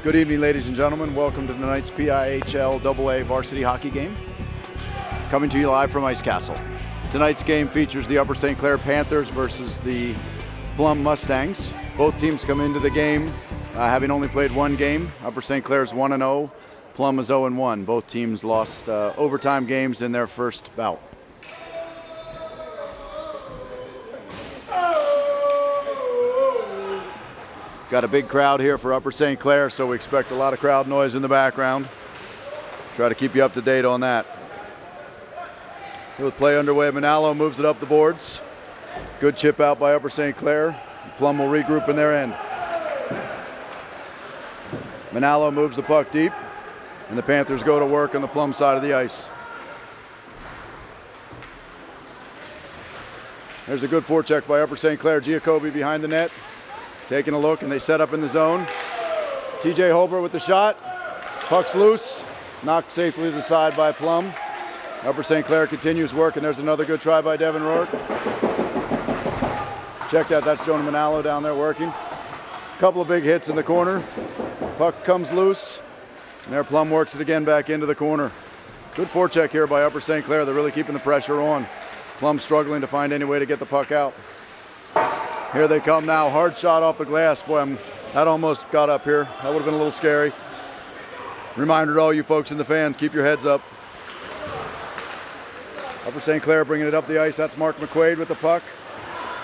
Good evening, ladies and gentlemen. Welcome to tonight's PIHL AA varsity hockey game. Coming to you live from Ice Castle. Tonight's game features the Upper St. Clair Panthers versus the Plum Mustangs. Both teams come into the game having only played one game. Upper St. Clair's 1-0, Plum is 0-1. Both teams lost overtime games in their first bout. Got a big crowd here for Upper St. Clair, so we expect a lot of crowd noise in the background. Try to keep you up to date on that. With play underway, Manalo moves it up the boards. Good chip out by Upper St. Clair. Plum will regroup in their end. Manalo moves the puck deep, and the Panthers go to work on the Plum side of the ice. There's a good forecheck by Upper St. Clair. Giacobi behind the net. Taking a look, and they set up in the zone. TJ Holbert with the shot. Puck's loose. Knocked safely to the side by Plum. Upper St. Clair continues work, and there's another good try by Devin Rourke. Check that, that's Jonah Manalo down there working. Couple of big hits in the corner. Puck comes loose, and there Plum works it again back into the corner. Good forecheck here by Upper St. Clair. They're really keeping the pressure on. Plum struggling to find any way to get the puck out. Here they come now. Hard shot off the glass. Boy, that almost got up here. That would have been a little scary. Reminder to all you folks in the fans, keep your heads up. Upper St. Clair bringing it up the ice. That's Mark McQuaid with the puck.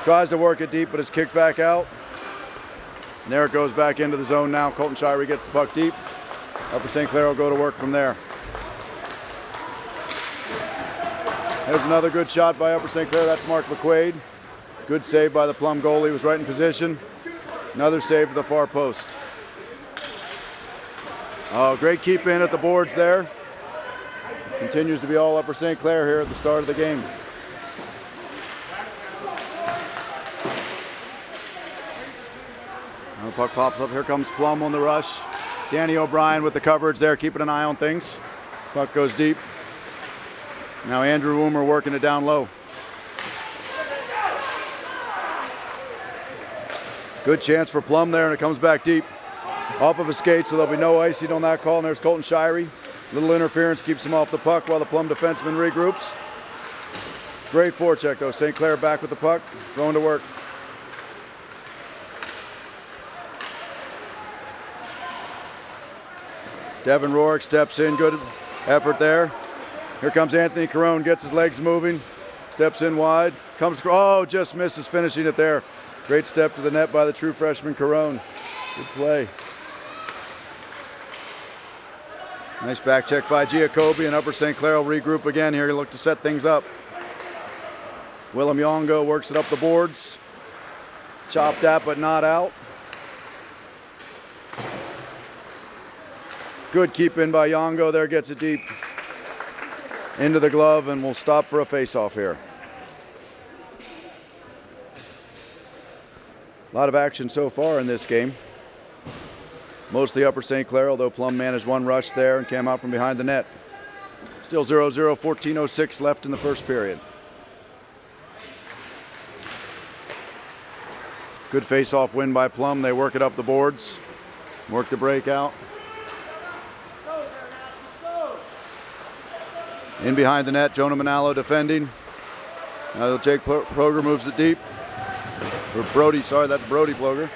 Tries to work it deep, but is kicked back out. And there it goes back into the zone now. Colton Shirey gets the puck deep. Upper St. Clair will go to work from there. There's another good shot by Upper St. Clair. That's Mark McQuaid. Good save by the Plum goalie. He was right in position. Another save to the far post. Oh, great keep in at the boards there. Continues to be all Upper St. Clair here at the start of the game. Now the puck pops up. Here comes Plum on the rush. Danny O'Brien with the coverage there, keeping an eye on things. Puck goes deep. Now Andrew Woomer working it down low. Good chance for Plum there, and it comes back deep. Off of his skate, so there'll be no icing on that call. And there's Colton Shirey. Little interference keeps him off the puck while the Plum defenseman regroups. Great forecheck though. St. Clair back with the puck, going to work. Devin Rourke steps in, good effort there. Here comes Anthony Carone, gets his legs moving, steps in wide, just misses finishing it there. Great step to the net by the true freshman Carone. Good play. Nice back check by Giacobi, and Upper St. Clair will regroup again here. Look to set things up. Willem Yongo works it up the boards. Chopped at but not out. Good keep in by Yongo there, gets it deep into the glove, and we'll stop for a face-off here. A lot of action so far in this game. Mostly Upper St. Clair, although Plum managed one rush there and came out from behind the net. Still 0-0, 14:06 left in the first period. Good face-off win by Plum. They work it up the boards. Work the break out. In behind the net, Jonah Manalo defending. Now Jake Ploger moves it deep. Or Brody, sorry, that's Brody Ploger.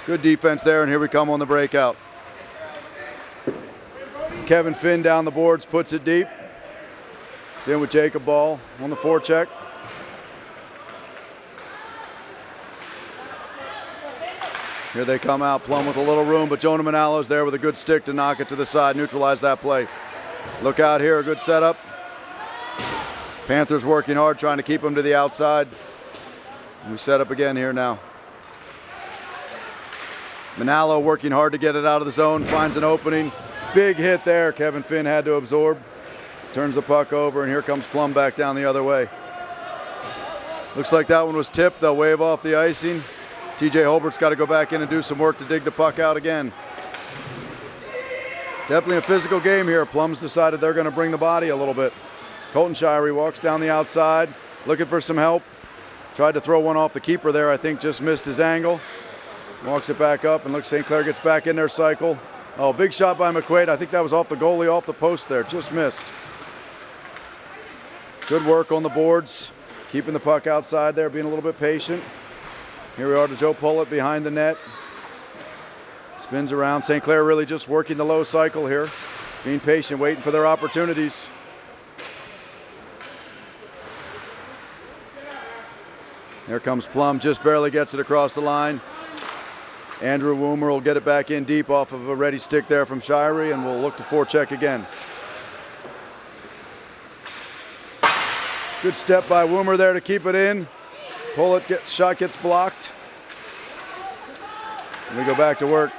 Good defense there, and here we come on the breakout. Kevin Finn down the boards, puts it deep. It's in with Jacob Ball on the forecheck. Here they come out, Plum with a little room, but Jonah Manalo's there with a good stick to knock it to the side, neutralize that play. Look out here, a good setup. Panthers working hard, trying to keep him to the outside. We set up again here now. Manalo working hard to get it out of the zone, finds an opening. Big hit there, Kevin Finn had to absorb. Turns the puck over, and here comes Plum back down the other way. Looks like that one was tipped. They'll wave off the icing. TJ Holbert's got to go back in and do some work to dig the puck out again. Definitely a physical game here. Plum's decided they're going to bring the body a little bit. Colton Shirey walks down the outside, looking for some help. Tried to throw one off the keeper there, I think just missed his angle. Walks it back up, and looks St. Clair gets back in their cycle. Oh, big shot by McQuaid. I think that was off the goalie, off the post there. Just missed. Good work on the boards. Keeping the puck outside there, being a little bit patient. Here we are to Joe Pullett behind the net. Spins around. St. Clair really just working the low cycle here. Being patient, waiting for their opportunities. Here comes Plum, just barely gets it across the line. Andrew Woomer will get it back in deep off of a ready stick there from Shirey, and we'll look to forecheck again. Good step by Woomer there to keep it in. Shot gets blocked. And we go back to work.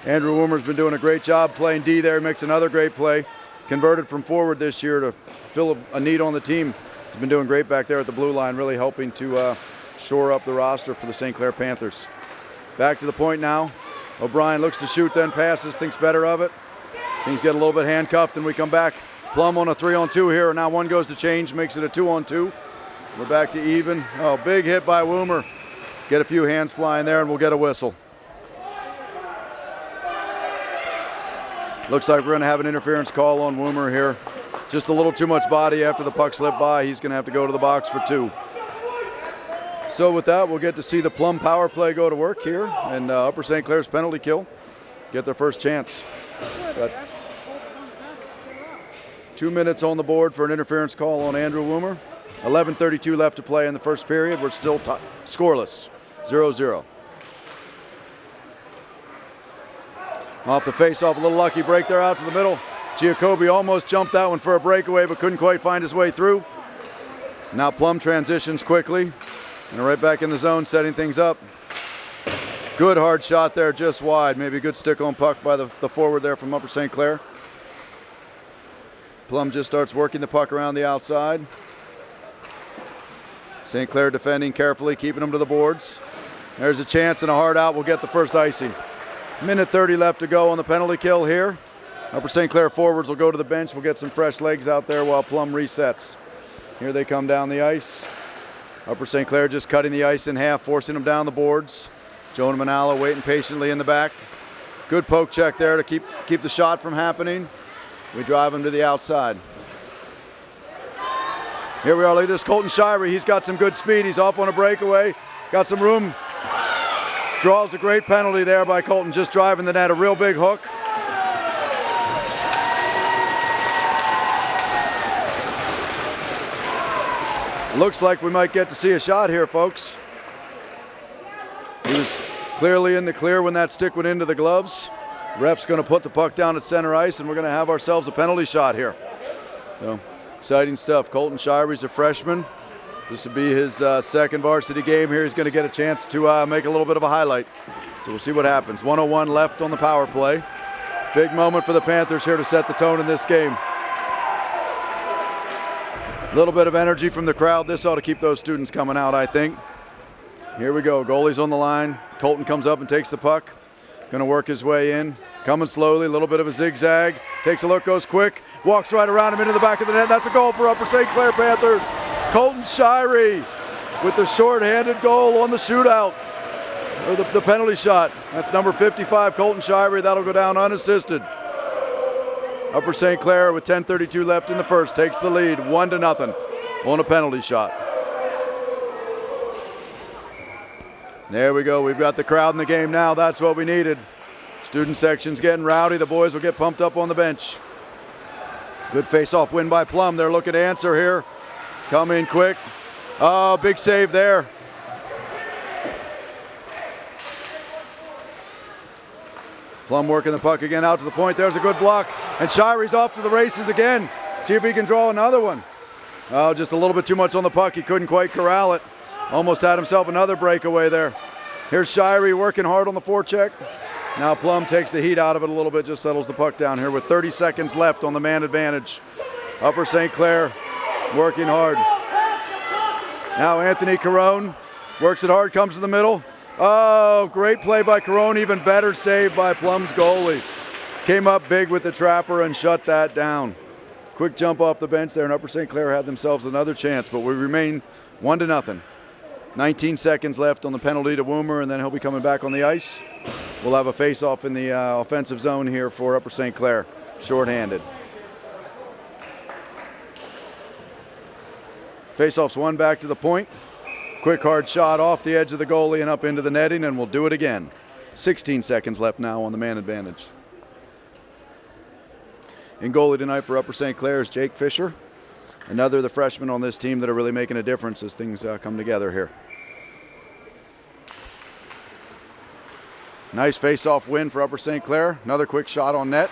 Andrew Woomer's been doing a great job playing D there, makes another great play. Converted from forward this year to fill a need on the team. He's been doing great back there at the blue line, really helping to shore up the roster for the St. Clair Panthers. Back to the point now. O'Brien looks to shoot, then passes, thinks better of it. Things get a little bit handcuffed, and we come back. Plum on a 3-on-2 here. Now one goes to change, makes it a 2-on-2. We're back to even. Oh, big hit by Woomer. Get a few hands flying there, and we'll get a whistle. Looks like we're going to have an interference call on Woomer here. Just a little too much body after the puck slipped by. He's going to have to go to the box for 2. So with that, we'll get to see the Plum power play go to work here, and Upper St. Clair's penalty kill get their first chance. Got 2 minutes on the board for an interference call on Andrew Woomer. 11:32 left to play in the first period. We're still scoreless, 0-0. Off the face-off, a little lucky break there out to the middle. Giacobbe almost jumped that one for a breakaway, but couldn't quite find his way through. Now Plum transitions quickly. And right back in the zone, setting things up. Good hard shot there, just wide. Maybe a good stick on puck by the forward there from Upper St. Clair. Plum just starts working the puck around the outside. St. Clair defending carefully, keeping them to the boards. There's a chance and a hard out. We'll get the first icing. Minute 30 left to go on the penalty kill here. Upper St. Clair forwards will go to the bench. We'll get some fresh legs out there while Plum resets. Here they come down the ice. Upper St. Clair just cutting the ice in half, forcing them down the boards. Jonah Manala waiting patiently in the back. Good poke check there to keep the shot from happening. We drive him to the outside. Here we are, look at this Colton Shirey. He's got some good speed. He's off on a breakaway. Got some room. Draws a great penalty there by Colton, just driving the net. A real big hook. Looks like we might get to see a shot here, folks. He was clearly in the clear when that stick went into the gloves. Ref's going to put the puck down at center ice, and we're going to have ourselves a penalty shot here. So, exciting stuff. Colton Shirey's a freshman. This will be his second varsity game here. He's going to get a chance to make a little bit of a highlight. So we'll see what happens. 1:01 left on the power play. Big moment for the Panthers here to set the tone in this game. A little bit of energy from the crowd. This ought to keep those students coming out, I think. Here we go. Goalie's on the line. Colton comes up and takes the puck. Going to work his way in. Coming slowly, a little bit of a zigzag. Takes a look, goes quick. Walks right around him into the back of the net. That's a goal for Upper St. Clair Panthers. Colton Shirey with the short-handed goal on the shootout. Or the penalty shot. That's number 55, Colton Shirey. That'll go down unassisted. Upper St. Clair with 10:32 left in the first takes the lead 1-0 on a penalty shot. There we go. We've got the crowd in the game now. That's what we needed. Student section's getting rowdy. The boys will get pumped up on the bench. Good face-off win by Plum. They're looking to answer here. Come in quick. Oh, big save there. Plum working the puck again out to the point. There's a good block. And Shirey's off to the races again. See if he can draw another one. Oh, just a little bit too much on the puck. He couldn't quite corral it. Almost had himself another breakaway there. Here's Shirey working hard on the forecheck. Now Plum takes the heat out of it a little bit, just settles the puck down here with 30 seconds left on the man advantage. Upper St. Clair working hard. Now Anthony Carone works it hard, comes to the middle. Oh, great play by Carone, even better save by Plum's goalie. Came up big with the trapper and shut that down. Quick jump off the bench there, and Upper St. Clair had themselves another chance, but we remain 1-0. 19 seconds left on the penalty to Woomer, and then he'll be coming back on the ice. We'll have a face-off in the offensive zone here for Upper St. Clair, shorthanded. Face-off's one back to the point. Quick hard shot off the edge of the goalie and up into the netting, and we'll do it again. 16 seconds left now on the man advantage. In goalie tonight for Upper St. Clair is Jake Fisher. Another of the freshmen on this team that are really making a difference as things come together here. Nice face-off win for Upper St. Clair. Another quick shot on net,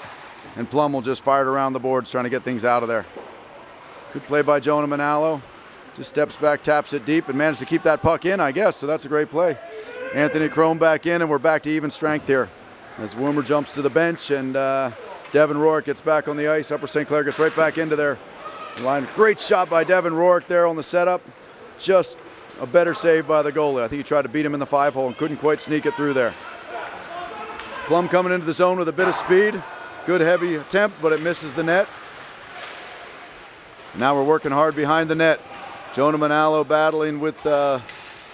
and Plum will just fire it around the boards trying to get things out of there. Good play by Jonah Manalo. Just steps back, taps it deep, and managed to keep that puck in, I guess, so that's a great play. Anthony Crone back in, and we're back to even strength here. As Woomer jumps to the bench, and Devin Rourke gets back on the ice. Upper St. Clair gets right back into their line. Great shot by Devin Rourke there on the setup. Just a better save by the goalie. I think he tried to beat him in the 5-hole and couldn't quite sneak it through there. Plum coming into the zone with a bit of speed. Good heavy attempt, but it misses the net. Now we're working hard behind the net. Jonah Manalo battling with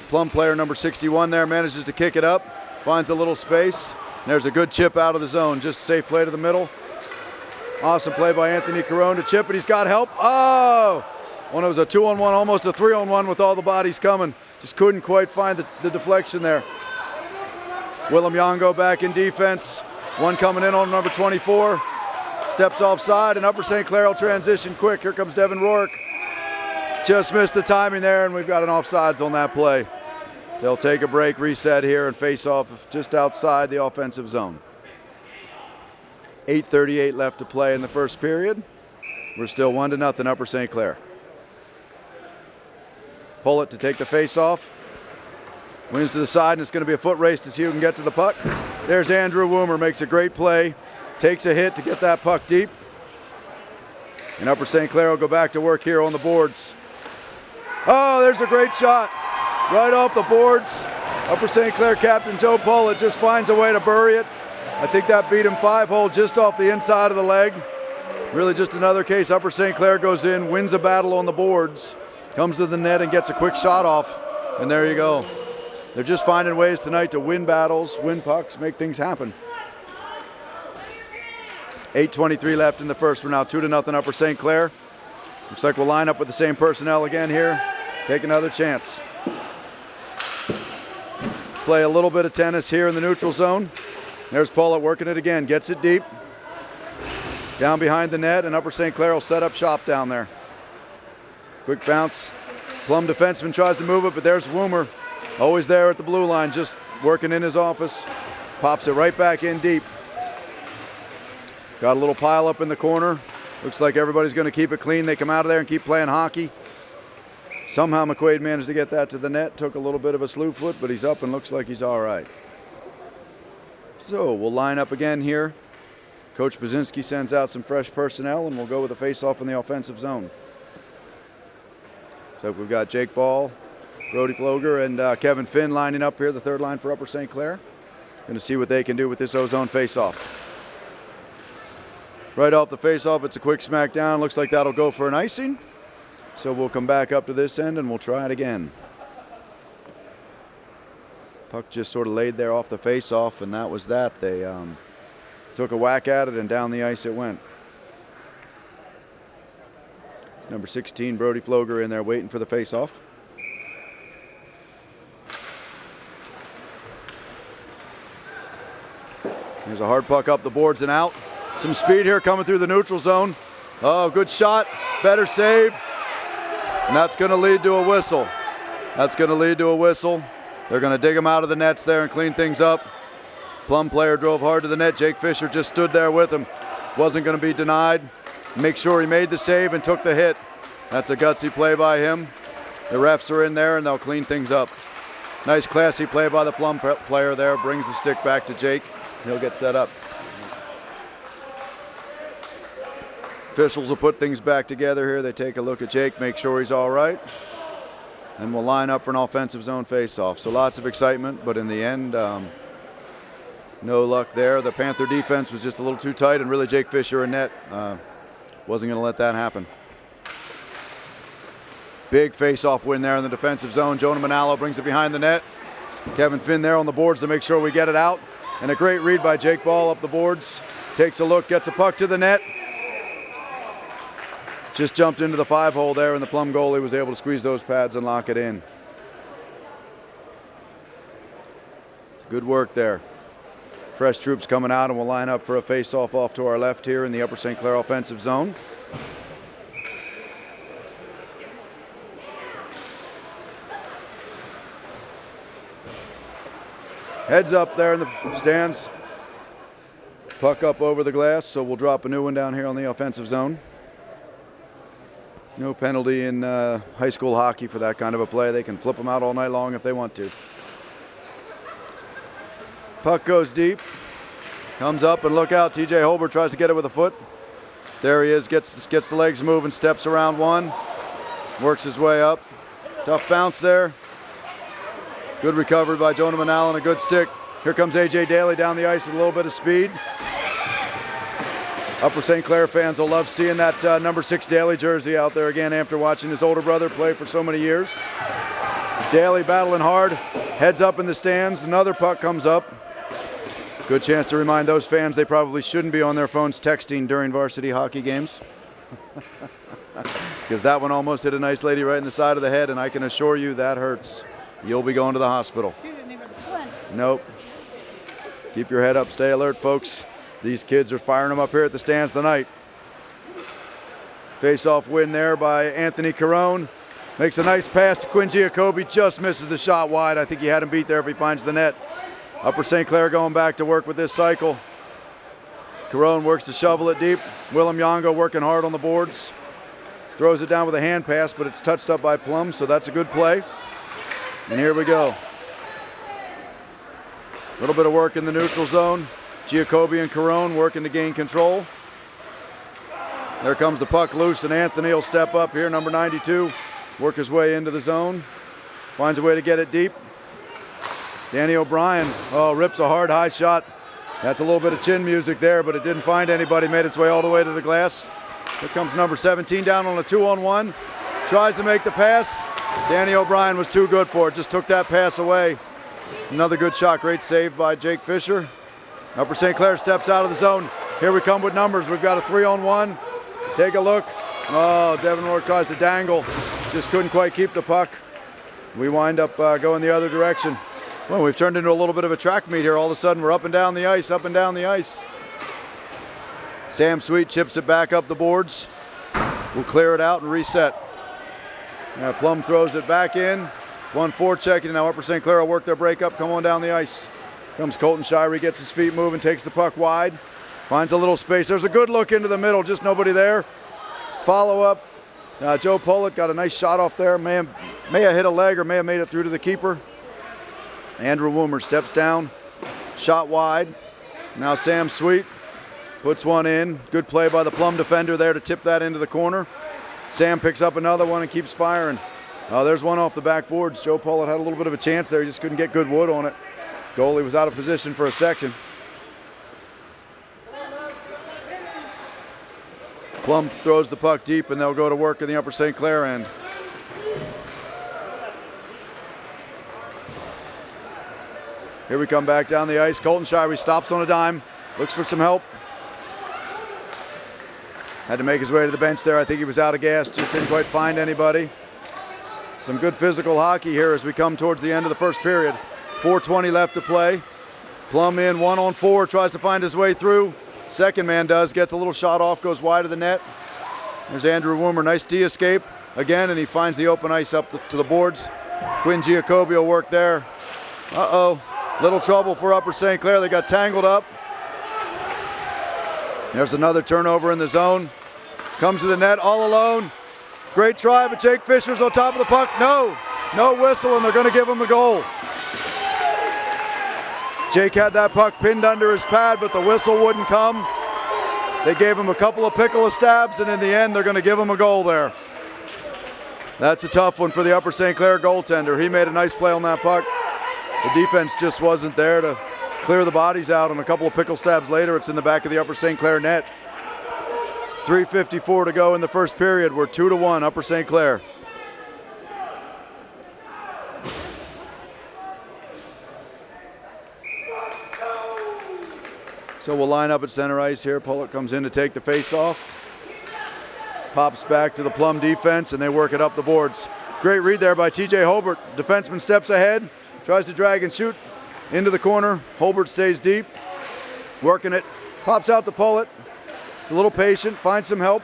Plum player number 61 there. Manages to kick it up. Finds a little space. There's a good chip out of the zone. Just safe play to the middle. Awesome play by Anthony Carone to chip, and he's got help. Oh! Well, it was a 2-on-1, almost a 3-on-1 with all the bodies coming. Just couldn't quite find the deflection there. Willem Yongo back in defense. One coming in on number 24. Steps offside, and Upper St. Clair will transition quick. Here comes Devin Rourke. Just missed the timing there, and we've got an offsides on that play. They'll take a break, reset here, and face off just outside the offensive zone. 8:38 left to play in the first period. We're still 1-0 Upper St. Clair. Pullett to take the face-off. Wins to the side, and it's going to be a foot race to see who can get to the puck. There's Andrew Woomer, makes a great play. Takes a hit to get that puck deep. And Upper St. Clair will go back to work here on the boards. Oh, there's a great shot. Right off the boards. Upper St. Clair captain Joe Pullett just finds a way to bury it. I think that beat him 5-hole just off the inside of the leg. Really just another case. Upper St. Clair goes in, wins a battle on the boards, comes to the net and gets a quick shot off. And there you go. They're just finding ways tonight to win battles, win pucks, make things happen. 8:23 left in the first. We're now 2-0 Upper St. Clair. Looks like we'll line up with the same personnel again here. Take another chance. Play a little bit of tennis here in the neutral zone. There's Pullett working it again. Gets it deep. Down behind the net, and Upper St. Clair will set up shop down there. Quick bounce. Plum defenseman tries to move it, but there's Woomer. Always there at the blue line, just working in his office. Pops it right back in deep. Got a little pile up in the corner. Looks like everybody's going to keep it clean. They come out of there and keep playing hockey. Somehow McQuaid managed to get that to the net. Took a little bit of a slew foot, but he's up and looks like he's all right. So we'll line up again here. Coach Brzezinski sends out some fresh personnel, and we'll go with a face-off in the offensive zone. So we've got Jake Ball, Brody Floger, and Kevin Finn lining up here, the third line for Upper St. Clair. Going to see what they can do with this ozone face-off. Right off the face-off, it's a quick smack down. Looks like that'll go for an icing. So we'll come back up to this end and we'll try it again. Puck just sort of laid there off the face-off, and that was that. They took a whack at it, and down the ice it went. Number 16, Brody Floger, in there waiting for the face-off. There's a hard puck up the boards and out. Some speed here coming through the neutral zone. Oh, good shot, better save. And that's going to lead to a whistle. That's going to lead to a whistle. They're going to dig him out of the nets there and clean things up. Plum player drove hard to the net. Jake Fisher just stood there with him. Wasn't going to be denied. Make sure he made the save and took the hit. That's a gutsy play by him. The refs are in there and they'll clean things up. Nice classy play by the Plum player there. Brings the stick back to Jake. He'll get set up. Officials will put things back together here. They take a look at Jake, make sure he's all right. And we'll line up for an offensive zone face-off. So lots of excitement, but in the end, no luck there. The Panther defense was just a little too tight, and really Jake Fisher in net wasn't going to let that happen. Big face-off win there in the defensive zone. Jonah Manalo brings it behind the net. Kevin Finn there on the boards to make sure we get it out. And a great read by Jake Ball up the boards. Takes a look, gets a puck to the net. Just jumped into the 5-hole there, and the Plum goalie was able to squeeze those pads and lock it in. Good work there. Fresh troops coming out, and we'll line up for a face-off off to our left here in the Upper St. Clair offensive zone. Heads up there in the stands. Puck up over the glass, so we'll drop a new one down here on the offensive zone. No penalty in high school hockey for that kind of a play. They can flip them out all night long if they want to. Puck goes deep. Comes up and look out. TJ Holbert tries to get it with a foot. There he is, gets the legs moving, steps around one. Works his way up. Tough bounce there. Good recovery by Jonah Manal and a good stick. Here comes A.J. Daly down the ice with a little bit of speed. Upper St. Clair fans will love seeing that number 6 Daly jersey out there again after watching his older brother play for so many years. Daly battling hard, heads up in the stands. Another puck comes up. Good chance to remind those fans they probably shouldn't be on their phones texting during varsity hockey games. Because that one almost hit a nice lady right in the side of the head, and I can assure you that hurts. You'll be going to the hospital. Nope. Keep your head up, stay alert, folks. These kids are firing them up here at the stands tonight. Face-off win there by Anthony Carone. Makes a nice pass to Quinn Giacobbe, just misses the shot wide. I think he had him beat there if he finds the net. Upper St. Clair going back to work with this cycle. Carone works to shovel it deep. Willem Yongo working hard on the boards. Throws it down with a hand pass, but it's touched up by Plum, so that's a good play. And here we go. A little bit of work in the neutral zone. Giacobbe and Carone working to gain control. There comes the puck loose, and Anthony will step up here, number 92. Work his way into the zone. Finds a way to get it deep. Danny O'Brien, rips a hard high shot. That's a little bit of chin music there, but it didn't find anybody. Made its way all the way to the glass. Here comes number 17 down on a 2-on-1. Tries to make the pass. Danny O'Brien was too good for it. Just took that pass away. Another good shot. Great save by Jake Fisher. Upper St. Clair steps out of the zone. Here we come with numbers. We've got a 3-on-1. Take a look. Oh, Devin Rourke tries to dangle. Just couldn't quite keep the puck. We wind up going the other direction. Well, we've turned into a little bit of a track meet here. All of a sudden, we're up and down the ice, up and down the ice. Sam Sweet chips it back up the boards. We'll clear it out and reset. Now Plum throws it back in. 1-4 checking. Now Upper St. Clair will work their break up, come on down the ice. Comes Colton Shirey, gets his feet moving, takes the puck wide. Finds a little space. There's a good look into the middle, just nobody there. Follow up. Joe Pollock got a nice shot off there. May have hit a leg or may have made it through to the keeper. Andrew Woomer steps down, shot wide. Now Sam Sweet puts one in. Good play by the Plum defender there to tip that into the corner. Sam picks up another one and keeps firing. There's one off the backboards. Joe Pollitt had a little bit of a chance there. He just couldn't get good wood on it. Goalie was out of position for a second. Plum throws the puck deep, and they'll go to work in the Upper St. Clair end. Here we come back down the ice. Colton Shirey stops on a dime, looks for some help. Had to make his way to the bench there. I think he was out of gas, just didn't quite find anybody. Some good physical hockey here as we come towards the end of the first period. 4:20 left to play. Plum in 1-on-4, tries to find his way through. Second man does, gets a little shot off, goes wide of the net. There's Andrew Woomer, nice D-escape again, and he finds the open ice up to the boards. Quinn Giacobbe will work there. Little trouble for Upper St. Clair. They got tangled up. There's another turnover in the zone. Comes to the net all alone. Great try, but Jake Fisher's on top of the puck. No whistle, and they're going to give him the goal. Jake had that puck pinned under his pad, but the whistle wouldn't come. They gave him a couple of pickle stabs, and in the end, they're going to give him a goal there. That's a tough one for the Upper St. Clair goaltender. He made a nice play on that puck. The defense just wasn't there to clear the bodies out, and a couple of pickle stabs later, it's in the back of the Upper St. Clair net. 3:54 to go in the first period. We're 2-1, Upper St. Clair. So we'll line up at center ice here. Pollitt comes in to take the face-off. Pops back to the Plum defense, and they work it up the boards. Great read there by TJ Holbert. Defenseman steps ahead, tries to drag and shoot into the corner. Holbert stays deep, working it. Pops out to Pollitt. It's a little patient, finds some help.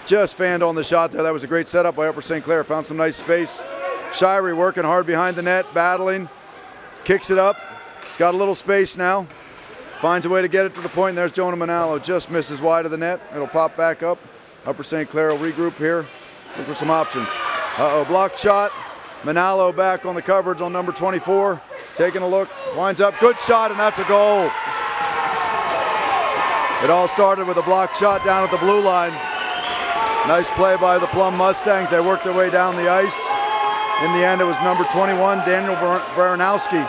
Just fanned on the shot there. That was a great setup by Upper St. Clair. Found some nice space. Shirey working hard behind the net, battling. Kicks it up. Got a little space now. Finds a way to get it to the point, and there's Jonah Manalo. Just misses wide of the net. It'll pop back up. Upper St. Clair will regroup here. Look for some options. Blocked shot. Manalo back on the coverage on number 24. Taking a look. Winds up. Good shot, and that's a goal. It all started with a blocked shot down at the blue line. Nice play by the Plum Mustangs. They worked their way down the ice. In the end, it was number 21, Daniel Baranowski,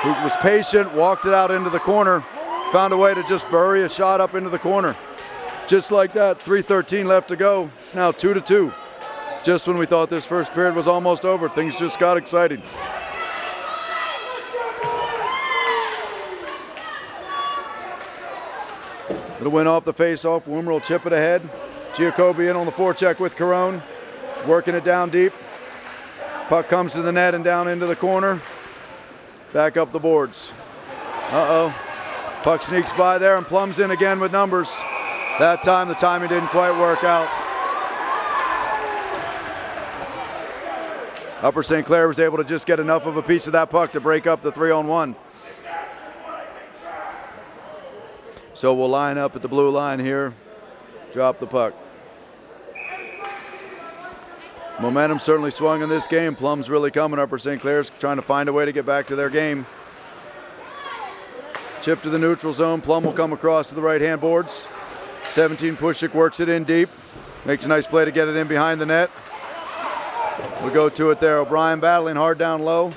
who was patient, walked it out into the corner, found a way to just bury a shot up into the corner. Just like that, 3:13 left to go. It's now 2-2. Just when we thought this first period was almost over, things just got exciting. It'll win off the face-off. Woomer will chip it ahead. Giacobbe in on the forecheck with Carone, working it down deep. Puck comes to the net and down into the corner. Back up the boards. Puck sneaks by there, and Plum's in again with numbers. That time, the timing didn't quite work out. Upper St. Clair was able to just get enough of a piece of that puck to break up the 3-on-1. So we'll line up at the blue line here, drop the puck. Momentum certainly swung in this game. Plum's really coming. Upper St. Clair's trying to find a way to get back to their game. Chip to the neutral zone. Plum will come across to the right-hand boards. 17 Pushik works it in deep. Makes a nice play to get it in behind the net. We'll go to it there. O'Brien battling hard down low.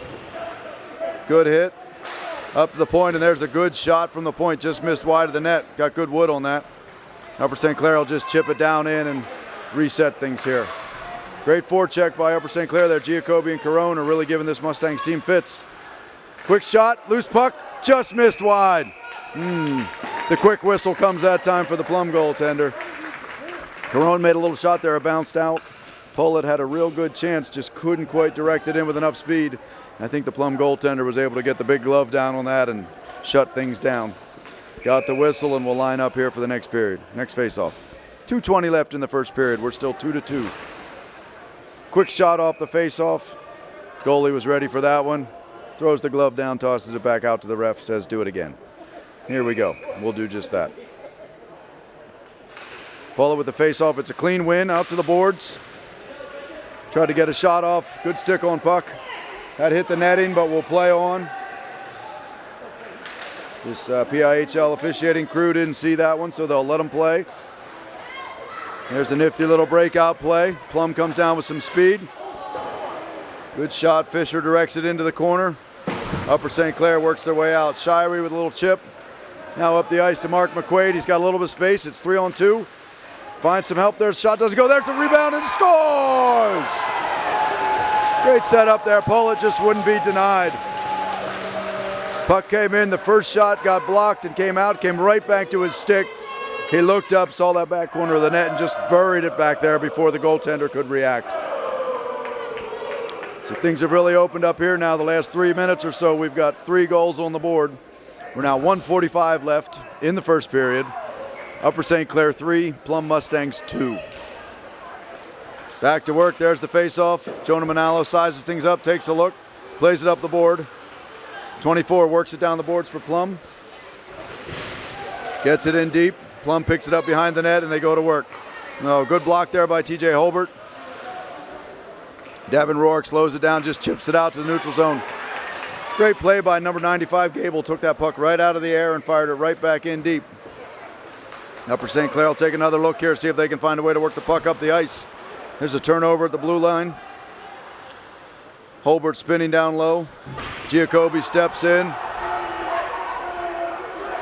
Good hit. Up to the point, and there's a good shot from the point. Just missed wide of the net. Got good wood on that. Upper St. Clair will just chip it down in and reset things here. Great forecheck by Upper St. Clair there. Giacobbe and Carone are really giving this Mustangs team fits. Quick shot, loose puck, just missed wide. The quick whistle comes that time for the Plum goaltender. Carone made a little shot there, it bounced out. Pollitt had a real good chance, just couldn't quite direct it in with enough speed. I think the Plum goaltender was able to get the big glove down on that and shut things down. Got the whistle, and we'll line up here for the next period. Next face-off. 2:20 left in the first period. We're still 2-2. Quick shot off the face-off. Goalie was ready for that one. Throws the glove down, tosses it back out to the ref, says do it again. Here we go. We'll do just that. Pollitt with the face-off. It's a clean win out to the boards. Tried to get a shot off. Good stick on puck. That hit the netting, but we'll play on. This PIHL officiating crew didn't see that one, so they'll let them play. There's a nifty little breakout play. Plum comes down with some speed. Good shot. Fisher directs it into the corner. Upper St. Clair works their way out. Shirey with a little chip. Now up the ice to Mark McQuaid. He's got a little bit of space. It's 3-on-2. Finds some help there. Shot doesn't go. There's the rebound and scores! Great setup there. Pollitt just wouldn't be denied. Puck came in. The first shot got blocked and came out. Came right back to his stick. He looked up, saw that back corner of the net, and just buried it back there before the goaltender could react. So things have really opened up here now. The last 3 minutes or so, we've got 3 goals on the board. We're now 1:45 left in the first period. Upper St. Clair 3, Plum Mustangs 2. Back to work. There's the face-off. Jonah Manalo sizes things up, takes a look, plays it up the board. 24 works it down the boards for Plum. Gets it in deep. Plum picks it up behind the net, and they go to work. No, good block there by TJ Holbert. Devin Rourke slows it down, just chips it out to the neutral zone. Great play by number 95, Gable. Took that puck right out of the air and fired it right back in deep. Upper St. Clair will take another look here, see if they can find a way to work the puck up the ice. There's a turnover at the blue line. Holbert spinning down low. Giacobbe steps in.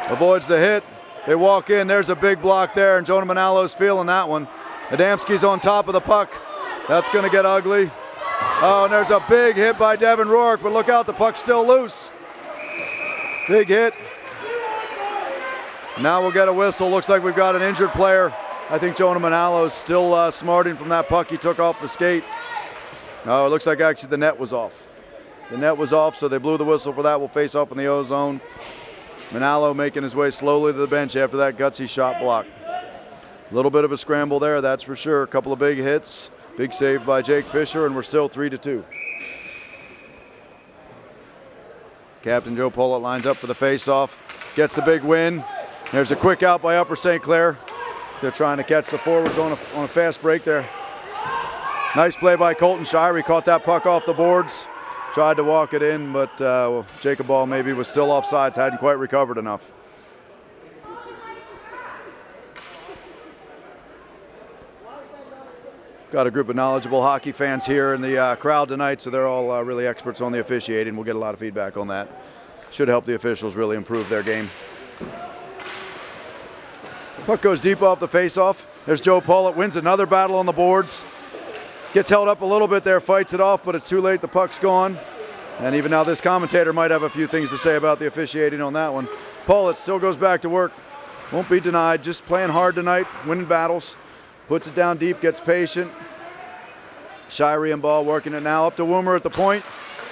Avoids the hit. They walk in. There's a big block there, and Jonah Manalo's feeling that one. Adamski's on top of the puck. That's going to get ugly. Oh, and there's a big hit by Devin Rourke, but look out, the puck's still loose. Big hit. Now we'll get a whistle. Looks like we've got an injured player. I think Jonah Manalo's still smarting from that puck he took off the skate. Oh, it looks like actually the net was off. The net was off, so they blew the whistle for that. We'll face off in the O-zone. Manalo making his way slowly to the bench after that gutsy shot block. A little bit of a scramble there, that's for sure. A couple of big hits. Big save by Jake Fisher, and we're still 3-2. Captain Joe Pollitt lines up for the face-off. Gets the big win. There's a quick out by Upper St. Clair. They're trying to catch the forwards on a fast break there. Nice play by Colton Shire. He caught that puck off the boards. Tried to walk it in, but Jacob Ball maybe was still offsides, hadn't quite recovered enough. Got a group of knowledgeable hockey fans here in the crowd tonight, so they're all really experts on the officiating. We'll get a lot of feedback on that. Should help the officials really improve their game. Puck goes deep off the faceoff. There's Joe Pollitt, wins another battle on the boards. Gets held up a little bit there, fights it off, but it's too late, the puck's gone. And even now this commentator might have a few things to say about the officiating on that one. Pollitt still goes back to work. Won't be denied, just playing hard tonight, winning battles. Puts it down deep, gets patient. Shire and Ball working it now, up to Woomer at the point.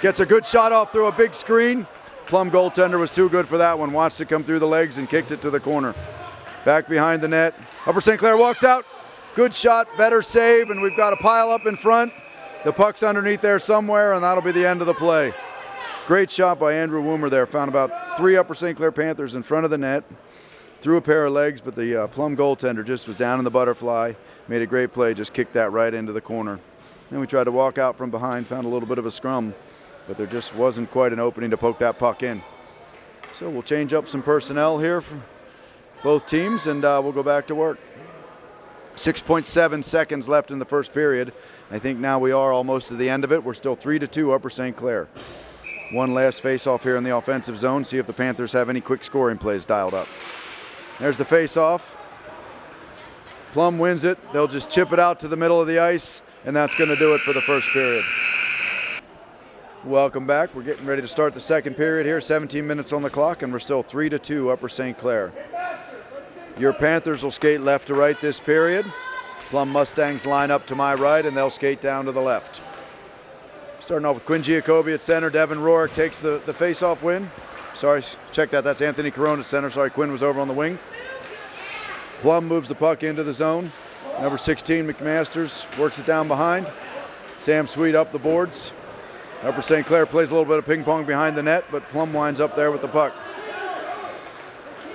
Gets a good shot off through a big screen. Plum goaltender was too good for that one. Watched it come through the legs and kicked it to the corner. Back behind the net. Upper St. Clair walks out. Good shot, better save, and we've got a pile up in front. The puck's underneath there somewhere, and that'll be the end of the play. Great shot by Andrew Woomer there. Found about 3 Upper St. Clair Panthers in front of the net. Threw a pair of legs, but the Plum goaltender just was down in the butterfly. Made a great play, just kicked that right into the corner. Then we tried to walk out from behind, found a little bit of a scrum, but there just wasn't quite an opening to poke that puck in. So we'll change up some personnel here for both teams, and we'll go back to work. 6.7 seconds left in the first period. I think now we are almost to the end of it. We're still 3-2 Upper St. Clair. One last face-off here in the offensive zone. See if the Panthers have any quick scoring plays dialed up. There's the face-off. Plum wins it. They'll just chip it out to the middle of the ice, and that's going to do it for the first period. Welcome back. We're getting ready to start the second period here. 17 minutes on the clock, and we're still 3-2 Upper St. Clair. Your Panthers will skate left to right this period. Plum Mustangs line up to my right, and they'll skate down to the left. Starting off with Quinn Giacobbe at center. Devin Rourke takes the face-off win. Sorry, check that. That's Anthony Carone at center. Sorry, Quinn was over on the wing. Plum moves the puck into the zone. Number 16, McMasters, works it down behind. Sam Sweet up the boards. Upper St. Clair plays a little bit of ping pong behind the net, but Plum winds up there with the puck.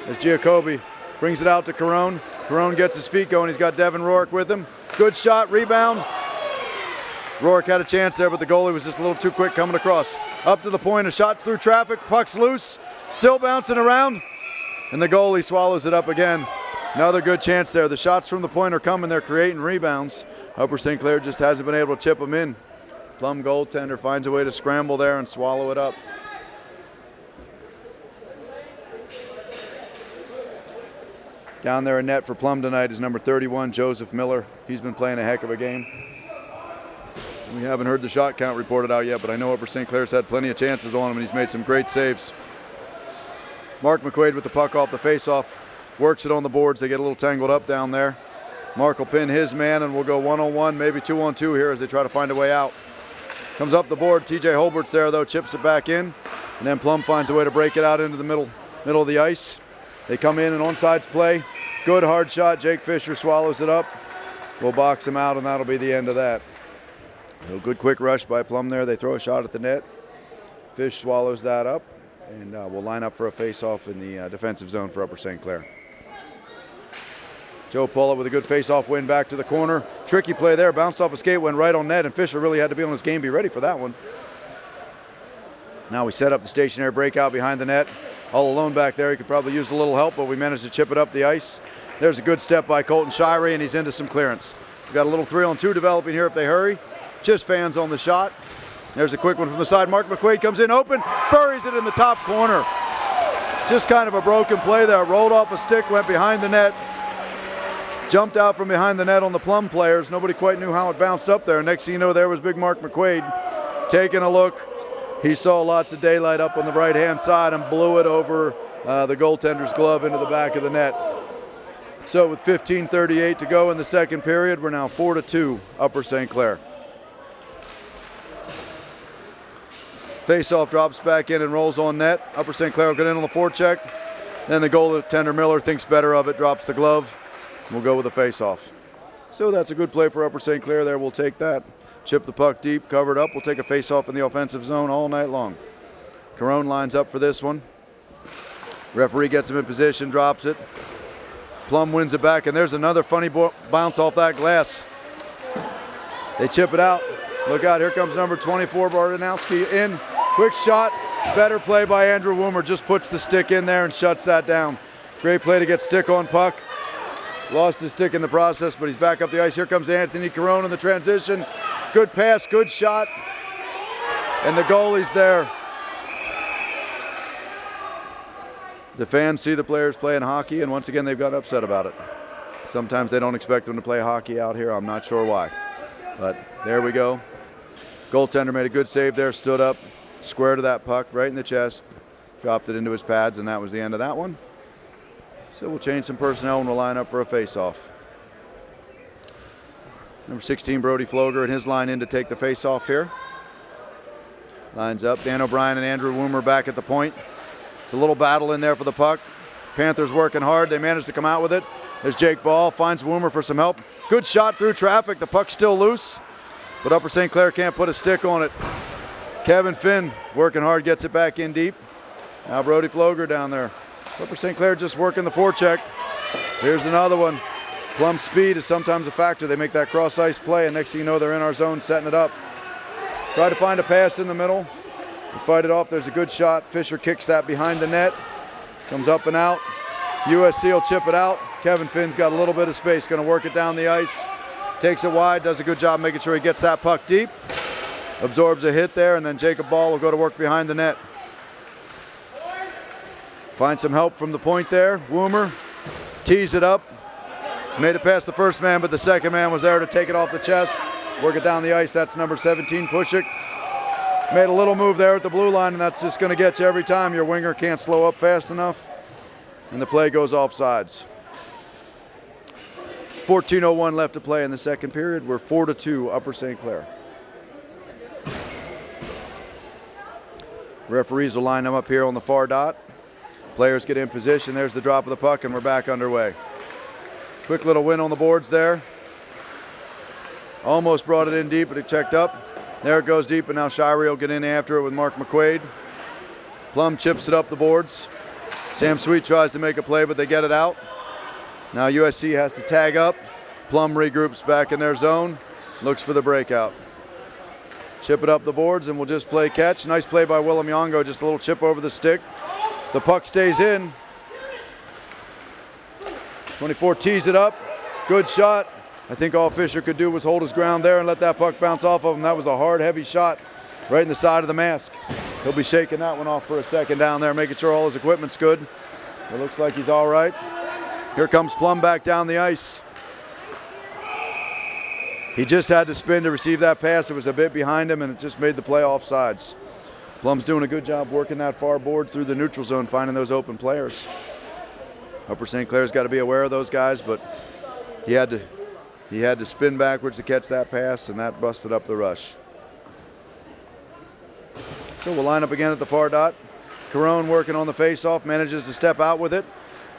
There's Giacobbe, brings it out to Carone. Carone gets his feet going. He's got Devin Rourke with him. Good shot, rebound. Rourke had a chance there, but the goalie was just a little too quick coming across. Up to the point, a shot through traffic, puck's loose, still bouncing around, and the goalie swallows it up again. Another good chance there. The shots from the point are coming. They're creating rebounds. Upper St. Clair just hasn't been able to chip them in. Plum goaltender finds a way to scramble there and swallow it up. Down there in net for Plum tonight is number 31, Joseph Miller. He's been playing a heck of a game. We haven't heard the shot count reported out yet, but I know Upper St. Clair's had plenty of chances on him, and he's made some great saves. Mark McQuaid with the puck off the faceoff. Works it on the boards. They get a little tangled up down there. Mark will pin his man, and we'll go 1-on-1, maybe 2-on-2 here as they try to find a way out. Comes up the board. TJ Holbert's there, though, chips it back in. And then Plum finds a way to break it out into the middle of the ice. They come in and onside play. Good hard shot. Jake Fisher swallows it up. We'll box him out, and that'll be the end of that. A good quick rush by Plum there. They throw a shot at the net. Fish swallows that up, and we'll line up for a face-off in the defensive zone for Upper St. Clair. Joe Pollitt with a good face-off win back to the corner. Tricky play there, bounced off a skate, went right on net, and Fisher really had to be on his game, be ready for that one. Now we set up the stationary breakout behind the net. All alone back there, he could probably use a little help, but we managed to chip it up the ice. There's a good step by Colton Shire, and he's into some clearance. We've got a little 3-on-2 developing here if they hurry. Just fans on the shot. There's a quick one from the side. Mark McQuaid comes in open, buries it in the top corner. Just kind of a broken play there. Rolled off a stick, went behind the net. Jumped out from behind the net on the Plum players. Nobody quite knew how it bounced up there. Next thing you know, there was big Mark McQuaid taking a look. He saw lots of daylight up on the right-hand side and blew it over the goaltender's glove into the back of the net. So with 15:38 to go in the second period, we're now 4-2 Upper St. Clair. Face-off drops back in and rolls on net. Upper St. Clair will get in on the forecheck. Then the goaltender Miller thinks better of it, drops the glove. We'll go with a face-off. So that's a good play for Upper St. Clair there. We'll take that. Chip the puck deep, covered up. We'll take a face-off in the offensive zone all night long. Carone lines up for this one. Referee gets him in position, drops it. Plum wins it back, and there's another funny bounce off that glass. They chip it out. Look out, here comes number 24, Bardanowski in. Quick shot, better play by Andrew Woomer. Just puts the stick in there and shuts that down. Great play to get stick on puck. Lost his stick in the process, but he's back up the ice. Here comes Anthony Carone in the transition. Good pass, good shot, and the goalie's there. The fans see the players playing hockey, and once again, they've got upset about it. Sometimes they don't expect them to play hockey out here. I'm not sure why, but there we go. Goaltender made a good save there, stood up, square to that puck, right in the chest, dropped it into his pads, and that was the end of that one. So we'll change some personnel and we'll line up for a face-off. Number 16, Brody Floger, and his line in to take the face-off here. Lines up. Dan O'Brien and Andrew Woomer back at the point. It's a little battle in there for the puck. Panthers working hard. They managed to come out with it. There's Jake Ball, finds Woomer for some help. Good shot through traffic. The puck's still loose, but Upper St. Clair can't put a stick on it. Kevin Finn working hard, gets it back in deep. Now Brody Floger down there. Upper St. Clair just working the forecheck. Here's another one. Plum's speed is sometimes a factor. They make that cross-ice play, and next thing you know, they're in our zone setting it up. Try to find a pass in the middle. We fight it off. There's a good shot. Fisher kicks that behind the net. Comes up and out. USC will chip it out. Kevin Finn's got a little bit of space. Going to work it down the ice. Takes it wide. Does a good job making sure he gets that puck deep. Absorbs a hit there, and then Jacob Ball will go to work behind the net. Find some help from the point there. Woomer tees it up. Made it past the first man, but the second man was there to take it off the chest. Work it down the ice. That's number 17, Pushik. Made a little move there at the blue line, and that's just going to get you every time. Your winger can't slow up fast enough, and the play goes off sides. 14:01 left to play in the second period. We're 4-2 Upper St. Clair. Referees will line them up here on the far dot. Players get in position. There's the drop of the puck, and we're back underway. Quick little win on the boards there. Almost brought it in deep, but it checked up. There it goes deep, and now Shirey will get in after it with Mark McQuaid. Plum chips it up the boards. Sam Sweet tries to make a play, but they get it out. Now USC has to tag up. Plum regroups back in their zone. Looks for the breakout. Chip it up the boards, and we'll just play catch. Nice play by Willem Yongo, just a little chip over the stick. The puck stays in. 24 tees it up. Good shot. I think all Fisher could do was hold his ground there and let that puck bounce off of him. That was a hard, heavy shot right in the side of the mask. He'll be shaking that one off for a second down there, making sure all his equipment's good. It looks like he's all right. Here comes Plum back down the ice. He just had to spin to receive that pass. It was a bit behind him, and it just made the play off sides. Plum's doing a good job working that far board through the neutral zone, finding those open players. Upper St. Clair's got to be aware of those guys, but he had to spin backwards to catch that pass, and that busted up the rush. So we'll line up again at the far dot. Carone working on the face-off, manages to step out with it.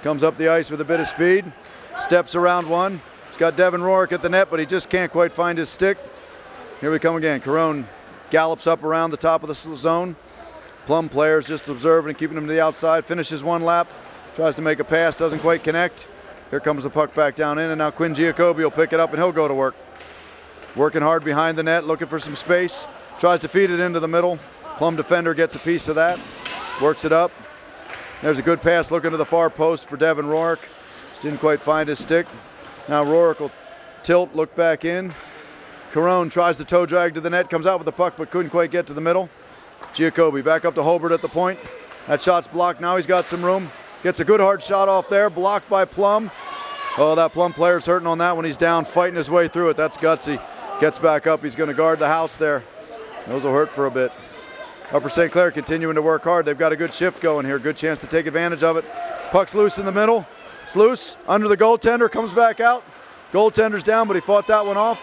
Comes up the ice with a bit of speed. Steps around one. He's got Devin Rourke at the net, but he just can't quite find his stick. Here we come again. Carone gallops up around the top of the zone. Plum players just observing and keeping him to the outside. Finishes one lap. Tries to make a pass, doesn't quite connect. Here comes the puck back down in, and now Quinn Giacobbe will pick it up, and he'll go to work. Working hard behind the net, looking for some space. Tries to feed it into the middle. Plum defender gets a piece of that. Works it up. There's a good pass looking to the far post for Devin Rourke. Just didn't quite find his stick. Now Rourke will tilt, look back in. Carone tries to toe drag to the net, comes out with the puck, but couldn't quite get to the middle. Giacobbe back up to Holbert at the point. That shot's blocked. Now he's got some room. Gets a good hard shot off there, blocked by Plum. Oh, that Plum player's hurting on that one. He's down, fighting his way through it. That's gutsy. Gets back up. He's going to guard the house there. Those will hurt for a bit. Upper St. Clair continuing to work hard. They've got a good shift going here. Good chance to take advantage of it. Puck's loose in the middle. It's loose under the goaltender, comes back out. Goaltender's down, but he fought that one off.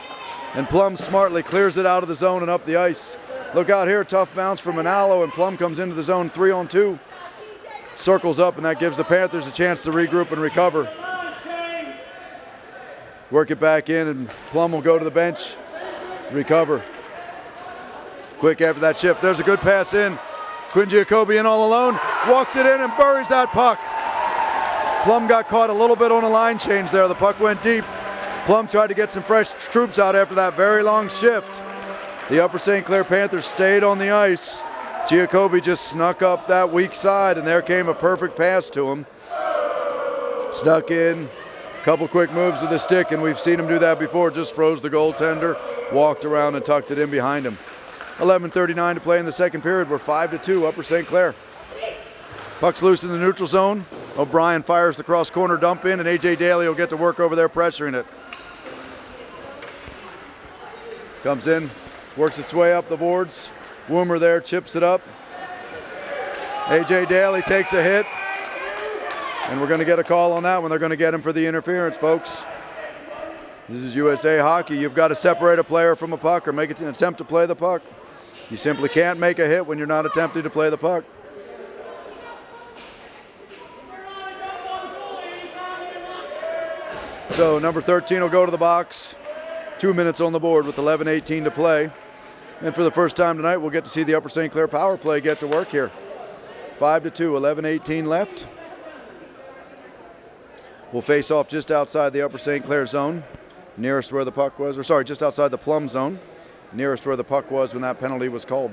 And Plum smartly clears it out of the zone and up the ice. Look out here, tough bounce from Manalo, and Plum comes into the zone 3-on-2. Circles up, and that gives the Panthers a chance to regroup and recover. Work it back in, and Plum will go to the bench, recover. Quick after that shift, there's a good pass in. Quinn Giacobbe in all alone, walks it in and buries that puck. Plum got caught a little bit on a line change there. The puck went deep. Plum tried to get some fresh troops out after that very long shift. The Upper St. Clair Panthers stayed on the ice. Giacobbe just snuck up that weak side, and there came a perfect pass to him. Snuck in, a couple quick moves with the stick, and we've seen him do that before. Just froze the goaltender, walked around and tucked it in behind him. 11:39 to play in the second period. We're 5-2, Upper St. Clair. Puck's loose in the neutral zone. O'Brien fires the cross corner dump in, and A.J. Daly will get to work over there pressuring it. Comes in, works its way up the boards. Woomer there chips it up. A.J. Daly takes a hit, and we're going to get a call on that one. They're going to get him for the interference, folks. This is USA hockey. You've got to separate a player from a puck or make an attempt to play the puck. You simply can't make a hit when you're not attempting to play the puck. So number 13 will go to the box. 2 minutes on the board with 11:18 to play. And for the first time tonight, we'll get to see the Upper St. Clair power play get to work here. 5-2, 11:18 left. We'll face off just outside the Upper St. Clair zone, nearest where the puck was, or sorry, just outside the Plum zone, nearest where the puck was when that penalty was called.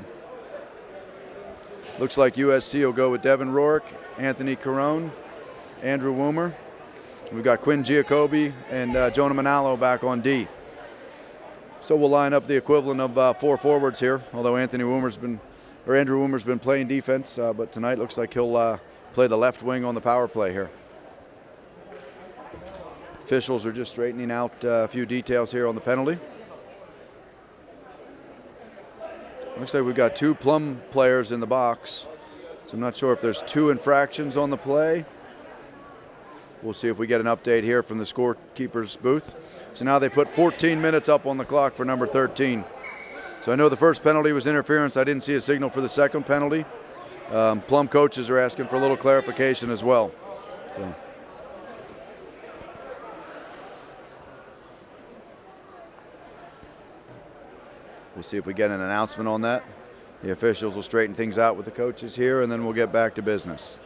Looks like USC will go with Devin Rourke, Anthony Carone, Andrew Woomer. We've got Quinn Giacobbe and Jonah Manalo back on D. So we'll line up the equivalent of 4 forwards here, although Andrew Woomer's been playing defense, but tonight looks like he'll play the left wing on the power play here. Officials are just straightening out a few details here on the penalty. Looks like we've got 2 Plum players in the box, so I'm not sure if there's 2 infractions on the play. We'll see if we get an update here from the scorekeeper's booth. So now they put 14 minutes up on the clock for number 13. So I know the first penalty was interference. I didn't see a signal for the second penalty. Plum coaches are asking for a little clarification as well. So. We'll see if we get an announcement on that. The officials will straighten things out with the coaches here, and then we'll get back to business.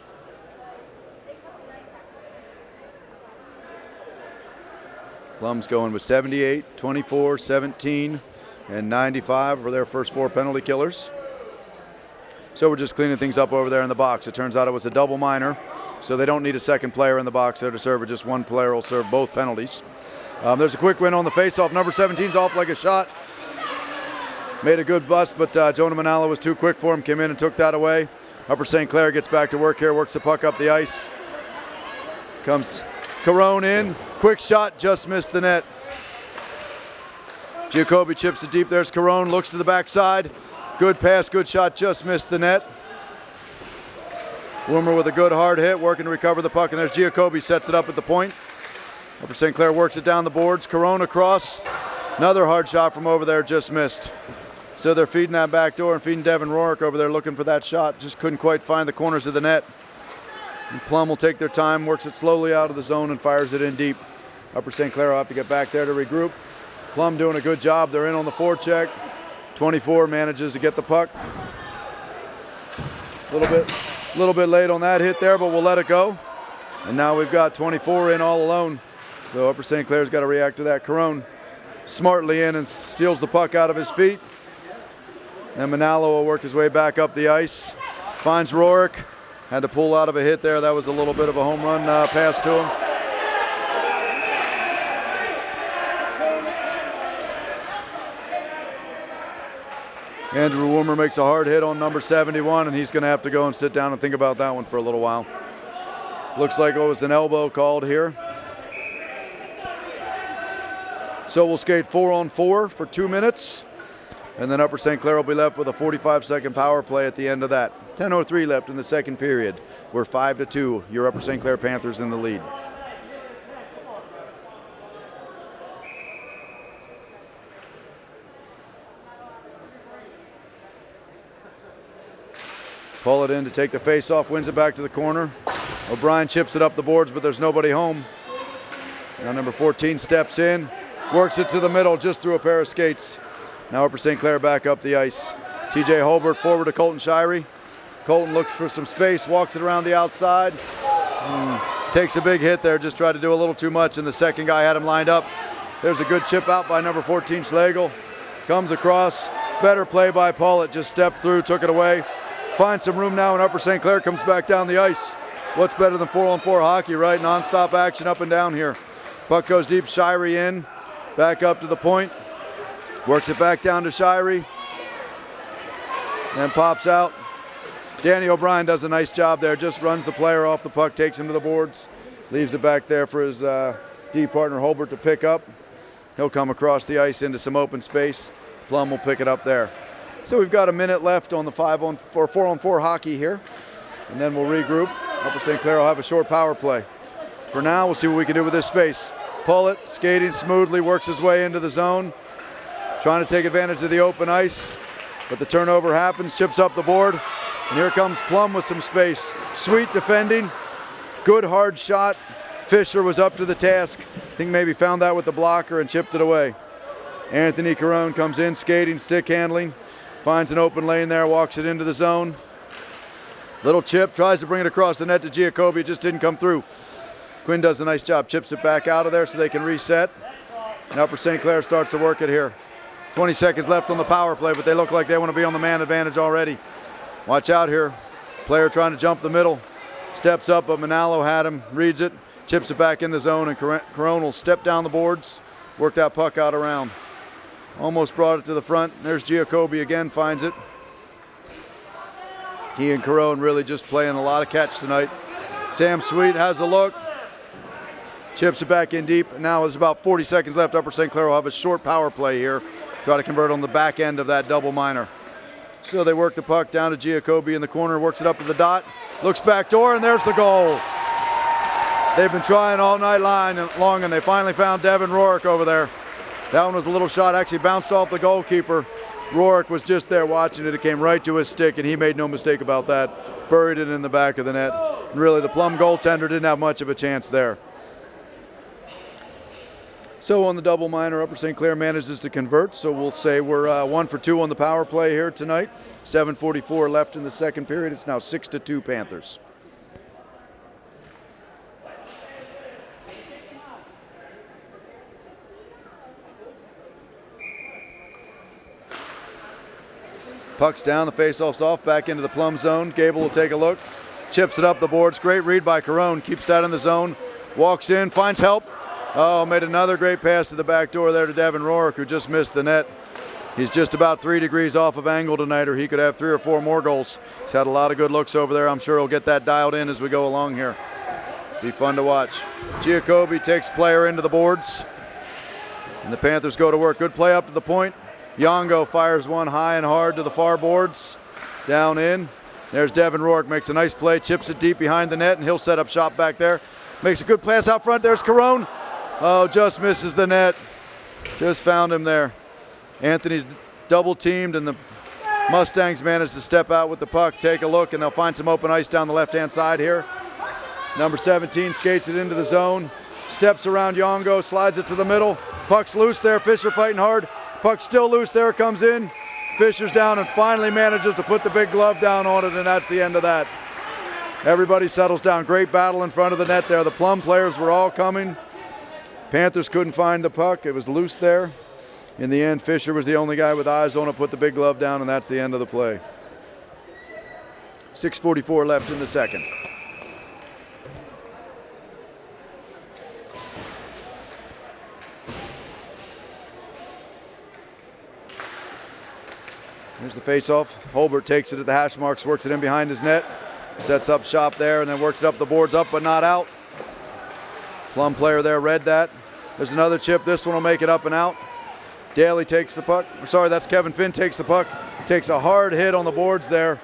Plum's going with 78, 24, 17, and 95 for their first 4 penalty killers. So we're just cleaning things up over there in the box. It turns out it was a double minor, so they don't need a second player in the box there to serve it. Just one player will serve both penalties. There's a quick win on the faceoff. Number 17's off like a shot. Made a good bust, but Jonah Manalo was too quick for him. Came in and took that away. Upper St. Clair gets back to work here, works the puck up the ice. Comes Carone in. Quick shot, just missed the net. Giacobbe chips it deep. There's Carone, looks to the backside. Good pass, good shot, just missed the net. Woomer with a good hard hit, working to recover the puck, and there's Giacobbe, sets it up at the point. Upper St. Clair works it down the boards. Carone across. Another hard shot from over there, just missed. So they're feeding that back door and feeding Devin Rourke over there looking for that shot. Just couldn't quite find the corners of the net. And Plum will take their time, works it slowly out of the zone and fires it in deep. Upper St. Clair will have to get back there to regroup. Plum doing a good job. They're in on the forecheck. 24 manages to get the puck. A little bit late on that hit there, but we'll let it go. And now we've got 24 in all alone. So Upper St. Clair's got to react to that. Carone smartly in and steals the puck out of his feet. And Manalo will work his way back up the ice. Finds Rourke. Had to pull out of a hit there. That was a little bit of a home run pass to him. Andrew Woomer makes a hard hit on number 71, and he's going to have to go and sit down and think about that one for a little while. Looks like it was an elbow called here. So we'll skate 4-on-4 for 2 minutes. And then Upper St. Clair will be left with a 45-second power play at the end of that. 10:03 left in the second period. We're 5-2. Your Upper St. Clair Panthers in the lead. Pull it in to take the face-off, wins it back to the corner. O'Brien chips it up the boards, but there's nobody home. Now number 14 steps in, works it to the middle just through a pair of skates. Now Upper St. Clair back up the ice. TJ Holbert forward to Colton Shirey. Colton looks for some space, walks it around the outside. Takes a big hit there, just tried to do a little too much, and the second guy had him lined up. There's a good chip out by number 14 Schlegel. Comes across, better play by Paulett, just stepped through, took it away. Finds some room now, and Upper St. Clair comes back down the ice. What's better than 4-on-4 hockey, right? Non-stop action up and down here. Puck goes deep, Shirey in, back up to the point. Works it back down to Shirey. Then pops out. Danny O'Brien does a nice job there, just runs the player off the puck, takes him to the boards, leaves it back there for his D partner Holbert to pick up. He'll come across the ice into some open space. Plum will pick it up there. So we've got a minute left on the 4-on-4 hockey here, and then we'll regroup. Upper St. Clair will have a short power play. For now, we'll see what we can do with this space. Pullett skating smoothly, works his way into the zone, trying to take advantage of the open ice, but the turnover happens, chips up the board, and here comes Plum with some space. Sweet defending, good hard shot. Fisher was up to the task. I think maybe found that with the blocker and chipped it away. Anthony Carone comes in, skating, stick handling. Finds an open lane there, walks it into the zone. Little chip, tries to bring it across the net to Giacobbe, it just didn't come through. Quinn does a nice job, chips it back out of there so they can reset. And Upper St. Clair starts to work it here. 20 seconds left on the power play, but they look like they want to be on the man advantage already. Watch out here. Player trying to jump the middle. Steps up, but Manalo had him, reads it, chips it back in the zone, and Carone will step down the boards, work that puck out around. Almost brought it to the front. There's Giacobbe again, finds it. He and Carone really just playing a lot of catch tonight. Sam Sweet has a look. Chips it back in deep. Now there's about 40 seconds left. Upper St. Clair will have a short power play here. Try to convert on the back end of that double minor. So they work the puck down to Giacobbe in the corner, works it up to the dot. Looks back door, and there's the goal. They've been trying all night long, and they finally found Devin Rourke over there. That one was a little shot, actually bounced off the goalkeeper. Rourke was just there watching it. It came right to his stick, and he made no mistake about that. Buried it in the back of the net. And really, the Plum goaltender didn't have much of a chance there. So on the double minor, Upper St. Clair manages to convert. So we'll say we're 1 for 2 on the power play here tonight. 7:44 left in the second period. It's now 6-2 Panthers. Puck's down, the faceoff's off, back into the Plum zone. Gable will take a look, chips it up the boards. Great read by Carone, keeps that in the zone, walks in, finds help. Oh, made another great pass to the back door there to Devin Rourke, who just missed the net. He's just about 3 degrees off of angle tonight, or he could have 3 or 4 more goals. He's had a lot of good looks over there. I'm sure he'll get that dialed in as we go along here. Be fun to watch. Giacobbe takes player into the boards, and the Panthers go to work. Good play up to the point. Yongo fires one high and hard to the far boards. Down in. There's Devin Rourke, makes a nice play, chips it deep behind the net, and he'll set up shop back there. Makes a good pass out front. There's Carone. Oh, just misses the net. Just found him there. Anthony's double teamed, and the Mustangs managed to step out with the puck, take a look, and they'll find some open ice down the left-hand side here. Number 17 skates it into the zone, steps around Yongo, slides it to the middle. Puck's loose there, Fisher fighting hard. Puck's still loose there, comes in. Fisher's down and finally manages to put the big glove down on it, and that's the end of that. Everybody settles down. Great battle in front of the net there. The Plum players were all coming. Panthers couldn't find the puck. It was loose there. In the end, Fisher was the only guy with eyes on it, put the big glove down, and that's the end of the play. 6:44 left in the second. Here's the face-off. Holbert takes it at the hash marks, works it in behind his net, sets up shop there, and then works it up the boards, up but not out. Plum player there read that. There's another chip. This one will make it up and out. Daly takes the puck. Sorry, that's Kevin Finn takes the puck. Takes a hard hit on the boards there.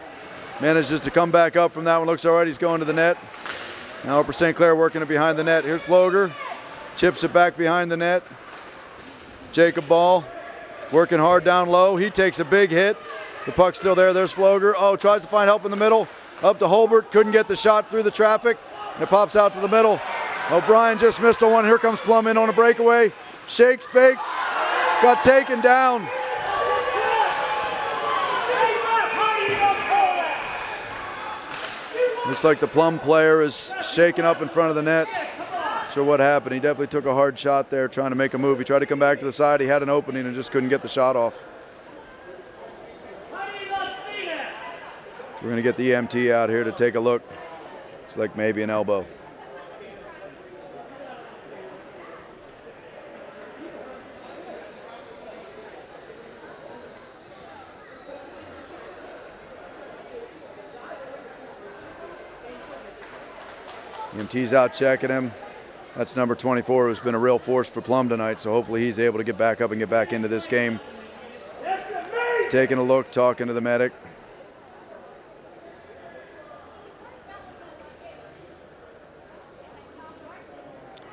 Manages to come back up from that one. Looks all right. He's going to the net. Now Upper St. Clair working it behind the net. Here's Ploger. Chips it back behind the net. Jacob Ball working hard down low. He takes a big hit. The puck's still there. There's Ploger. Oh, tries to find help in the middle. Up to Holbert. Couldn't get the shot through the traffic. And it pops out to the middle. O'Brien just missed a one. Here comes Plum in on a breakaway. Shakes, bakes. Got taken down. Looks like the Plum player is shaking up in front of the net. Not sure what happened. He definitely took a hard shot there trying to make a move. He tried to come back to the side. He had an opening and just couldn't get the shot off. We're going to get the EMT out here to take a look. Looks like maybe an elbow. EMT's out checking him. That's number 24, who's been a real force for Plum tonight, so hopefully he's able to get back up and get back into this game. Taking a look, talking to the medic.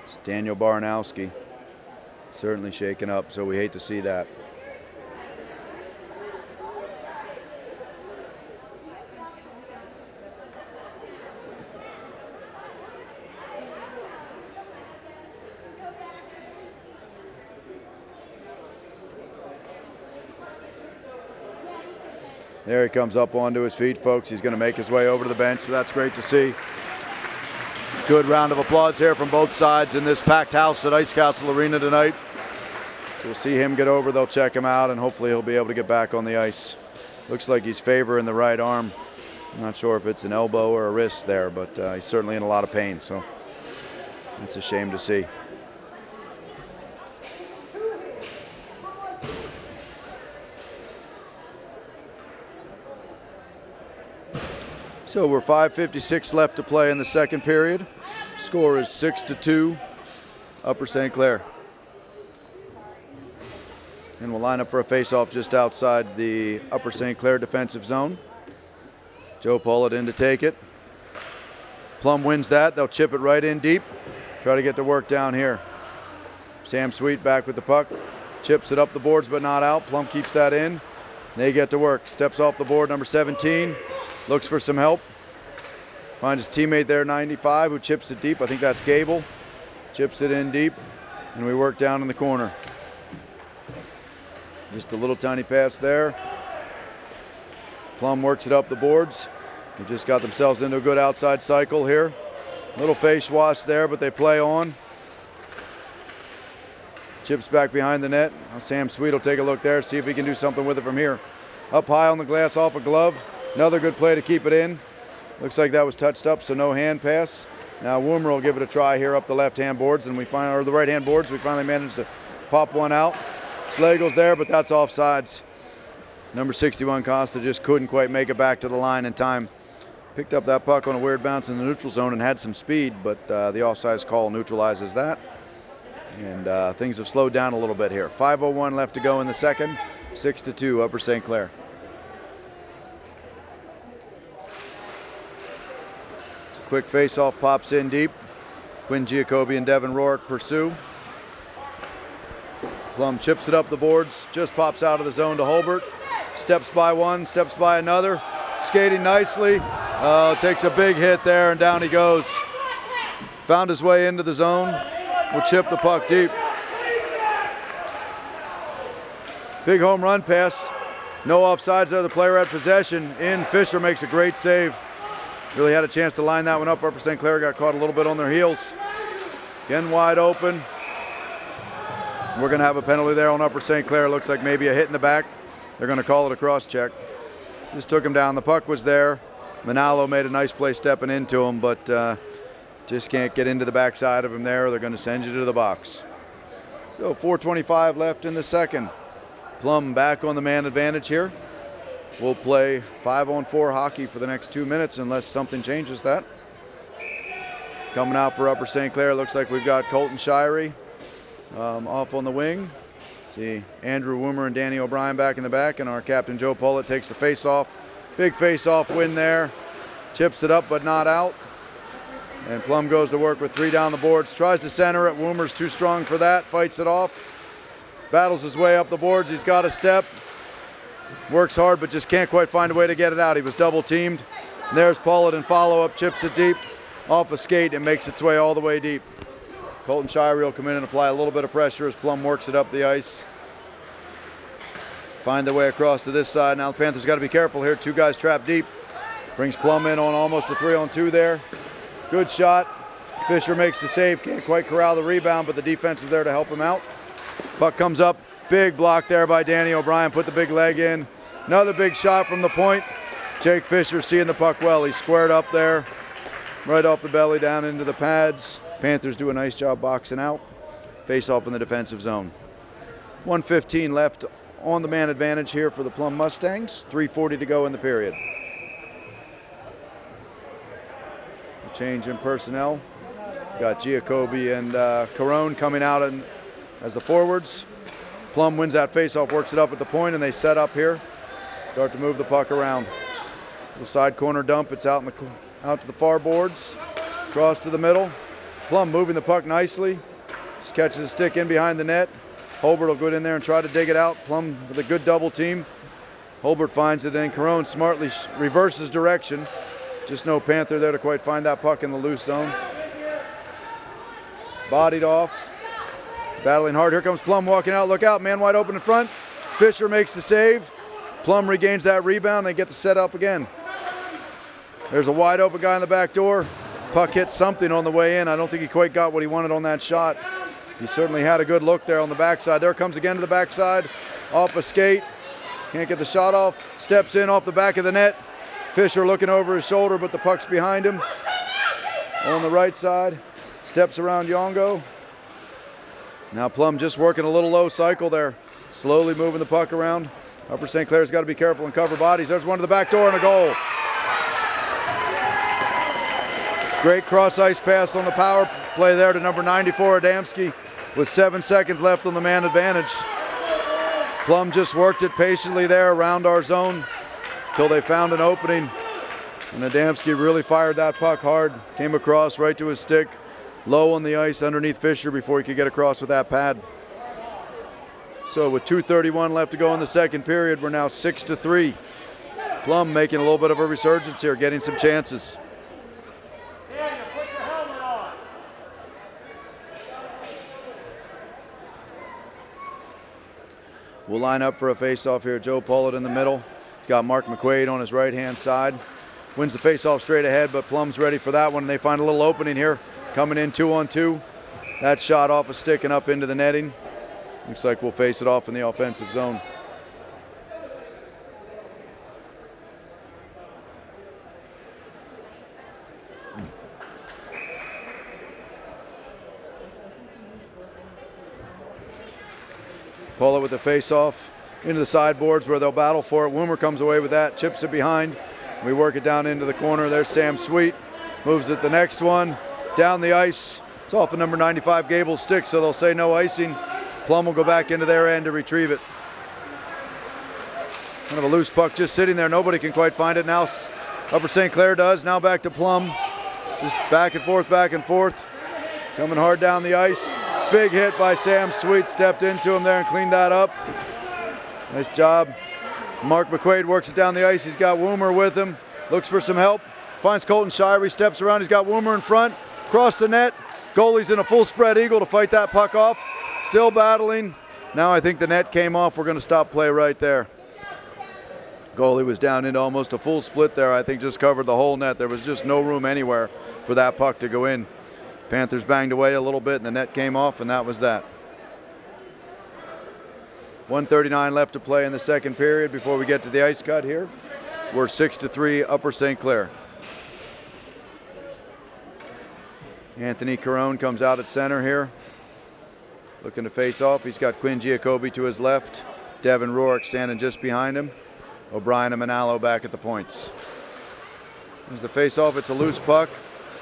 It's Daniel Baranowski. Certainly shaken up, so we hate to see that. There he comes up onto his feet, folks. He's going to make his way over to the bench, so that's great to see. Good round of applause here from both sides in this packed house at Ice Castle Arena tonight. So we'll see him get over. They'll check him out, and hopefully he'll be able to get back on the ice. Looks like he's favoring the right arm. I'm not sure if it's an elbow or a wrist there, but he's certainly in a lot of pain, so it's a shame to see. So we're 5:56 left to play in the second period. Score is 6-2, Upper St. Clair. And we'll line up for a face-off just outside the Upper St. Clair defensive zone. Joe Pollitt in to take it. Plum wins that. They'll chip it right in deep. Try to get to work down here. Sam Sweet back with the puck. Chips it up the boards but not out. Plum keeps that in. They get to work. Steps off the board, number 17. Looks for some help. Finds his teammate there, 95, who chips it deep. I think that's Gable. Chips it in deep, and we work down in the corner. Just a little tiny pass there. Plum works it up the boards. They've just got themselves into a good outside cycle here. Little face wash there, but they play on. Chips back behind the net. Now Sam Sweet will take a look there, see if he can do something with it from here. Up high on the glass off a glove. Another good play to keep it in. Looks like that was touched up, so no hand pass. Now Woomer will give it a try here up the left-hand boards, and or the right-hand boards. We finally managed to pop one out. Slagle's there, but that's offsides. Number 61 Costa just couldn't quite make it back to the line in time. Picked up that puck on a weird bounce in the neutral zone and had some speed, but the offsides call neutralizes that. And things have slowed down a little bit here. 5:01 left to go in the second. 6-2, Upper St. Clair. Quick face-off pops in deep. Quinn Giacobbe and Devin Rourke pursue. Plum chips it up the boards, just pops out of the zone to Holbert. Steps by one, steps by another. Skating nicely. Takes a big hit there, and down he goes. Found his way into the zone. Will chip the puck deep. Big home run pass. No offsides there. The player had possession. In, Fisher makes a great save. Really had a chance to line that one up. Upper St. Clair got caught a little bit on their heels. Again, wide open. We're going to have a penalty there on Upper St. Clair. Looks like maybe a hit in the back. They're going to call it a cross check. Just took him down. The puck was there. Manalo made a nice play stepping into him, but just can't get into the backside of him there. They're going to send you to the box. So 4:25 left in the second. Plum back on the man advantage here. We'll play 5-on-4 hockey for the next 2 minutes unless something changes that. Coming out for Upper St. Clair, looks like we've got Colton Shirey off on the wing. See Andrew Woomer and Danny O'Brien back in the back, and our captain Joe Pollitt takes the face-off. Big face-off win there. Chips it up but not out. And Plum goes to work with 3 down the boards. Tries to center it. Woomer's too strong for that. Fights it off. Battles his way up the boards. He's got a step. Works hard but just can't quite find a way to get it out. He was double teamed. And there's Pollitt in follow-up. Chips it deep off a skate and makes its way all the way deep. Colton Shirey will come in and apply a little bit of pressure as Plum works it up the ice. Find their way across to this side. Now the Panthers got to be careful here. 2 guys trapped deep. Brings Plum in on almost a 3-on-2 there. Good shot. Fisher makes the save. Can't quite corral the rebound, but the defense is there to help him out. Puck comes up. Big block there by Danny O'Brien. Put the big leg in. Another big shot from the point. Jake Fisher seeing the puck well. He's squared up there. Right off the belly down into the pads. Panthers do a nice job boxing out. Face off in the defensive zone. 1:15 left on the man advantage here for the Plum Mustangs. 3:40 to go in the period. A change in personnel. Got Giacobbe and Carone coming out as the forwards. Plum wins that face-off, works it up at the point, and they set up here. Start to move the puck around. Little side corner dump. It's out to the far boards. Cross to the middle. Plum moving the puck nicely. Just catches a stick in behind the net. Holbert will go in there and try to dig it out. Plum with a good double team. Holbert finds it, and Carone smartly reverses direction. Just no Panther there to quite find that puck in the loose zone. Bodied off. Battling hard. Here comes Plum walking out. Look out, man wide open in front. Fisher makes the save. Plum regains that rebound. They get the set up again. There's a wide open guy in the back door. Puck hit something on the way in. I don't think he quite got what he wanted on that shot. He certainly had a good look there on the backside. There comes again to the backside. Off a skate. Can't get the shot off. Steps in off the back of the net. Fisher looking over his shoulder, but the puck's behind him. On the right side. Steps around Yongo. Now Plum just working a little low cycle there. Slowly moving the puck around. Upper St. Clair's got to be careful and cover bodies. There's one to the back door and a goal. Great cross-ice pass on the power play there to number 94, Adamski, with 7 seconds left on the man advantage. Plum just worked it patiently there around our zone until they found an opening. And Adamski really fired that puck hard. Came across right to his stick, low on the ice underneath Fisher before he could get across with that pad. So with 2:31 left to go in the second period, we're now 6-3. Plum making a little bit of a resurgence here, getting some chances. We'll line up for a face-off here. Joe Pollitt in the middle. He's got Mark McQuaid on his right-hand side. Wins the face-off straight ahead, but Plum's ready for that one. They find a little opening here. Coming in 2-on-2. That shot off a stick and up into the netting. Looks like we'll face it off in the offensive zone. Pollitt with the face-off into the sideboards where they'll battle for it. Woomer comes away with that, chips it behind. We work it down into the corner. There's Sam Sweet. Moves it the next one. Down the ice. It's off of number 95 Gable's stick, so they'll say no icing. Plum will go back into their end to retrieve it. Kind of a loose puck just sitting there. Nobody can quite find it. Now Upper St. Clair does. Now back to Plum. Just back and forth, back and forth. Coming hard down the ice. Big hit by Sam Sweet. Stepped into him there and cleaned that up. Nice job. Mark McQuaid works it down the ice. He's got Woomer with him. Looks for some help. Finds Colton Shirey. Steps around. He's got Woomer in front. Across the net. Goalie's in a full spread eagle to fight that puck off. Still battling. Now I think the net came off. We're going to stop play right there. Goalie was down into almost a full split there. I think just covered the whole net. There was just no room anywhere for that puck to go in. Panthers banged away a little bit and the net came off, and that was that. 1:39 left to play in the second period before we get to the ice cut here. We're 6-3 Upper St. Clair. Anthony Carone comes out at center here. Looking to face off. He's got Quinn Giacobbe to his left. Devin Rourke standing just behind him. O'Brien and Manalo back at the points. There's the face off. It's a loose puck.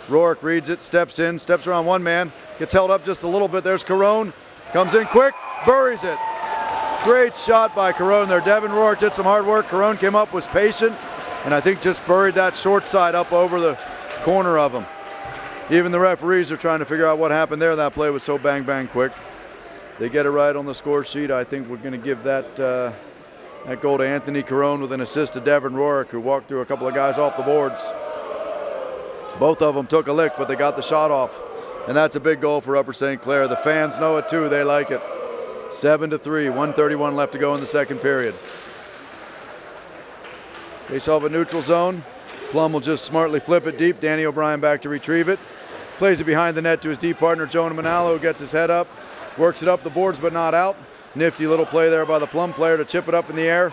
Rourke reads it, steps in, steps around one man. Gets held up just a little bit. There's Carone. Comes in quick, buries it. Great shot by Carone there. Devin Rourke did some hard work. Carone came up, was patient, and I think just buried that short side up over the corner of him. Even the referees are trying to figure out what happened there. That play was so bang, bang quick. They get it right on the score sheet. I think we're going to give that goal to Anthony Carone with an assist to Devin Rourke, who walked through a couple of guys off the boards. Both of them took a lick, but they got the shot off. And that's a big goal for Upper St. Clair. The fans know it too. They like it. 7-3, 1:31 left to go in the second period. Face off a neutral zone. Plum will just smartly flip it deep. Danny O'Brien back to retrieve it. Plays it behind the net to his deep partner, Jonah Manalo, who gets his head up. Works it up the boards, but not out. Nifty little play there by the Plum player to chip it up in the air.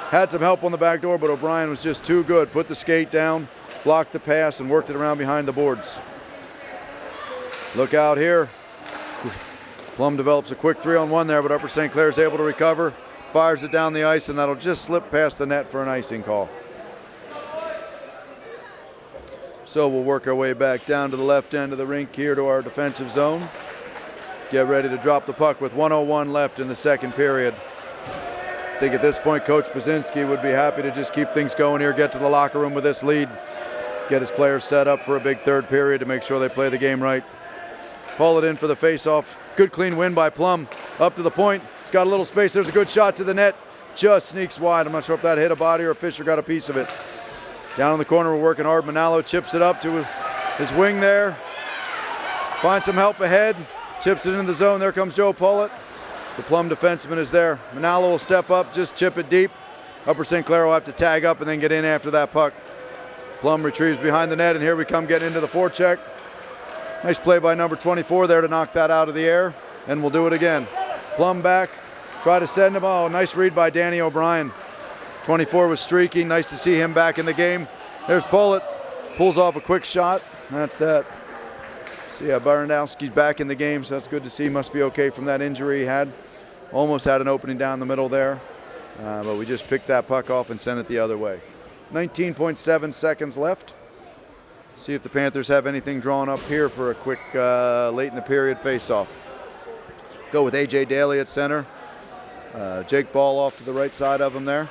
Had some help on the back door, but O'Brien was just too good. Put the skate down, blocked the pass, and worked it around behind the boards. Look out here. Plum develops a quick 3-on-1 there, but Upper St. Clair is able to recover. Fires it down the ice, and that'll just slip past the net for an icing call. So we'll work our way back down to the left end of the rink here to our defensive zone. Get ready to drop the puck with 1:01 left in the second period. I think at this point, Coach Baczynski would be happy to just keep things going here, get to the locker room with this lead, get his players set up for a big third period to make sure they play the game right. Pull it in for the face-off. Good clean win by Plum. Up to the point. He's got a little space. There's a good shot to the net. Just sneaks wide. I'm not sure if that hit a body or if Fisher got a piece of it. Down in the corner, we're working hard. Manalo chips it up to his wing there. Finds some help ahead. Chips it into the zone. There comes Joe Pullett. The Plum defenseman is there. Manalo will step up, just chip it deep. Upper St. Clair will have to tag up and then get in after that puck. Plum retrieves behind the net, and here we come getting into the forecheck. Nice play by number 24 there to knock that out of the air, and we'll do it again. Plum back, try to send him. Oh, nice read by Danny O'Brien. 24 was streaking. Nice to see him back in the game. There's Pullett. Pulls off a quick shot. That's that. So yeah, Baranowski's back in the game, so that's good to see. Must be okay from that injury he had. Almost had an opening down the middle there, but we just picked that puck off and sent it the other way. 19.7 seconds left. See if the Panthers have anything drawn up here for a quick late in the period face-off. Go with A.J. Daly at center. Jake Ball off to the right side of him there.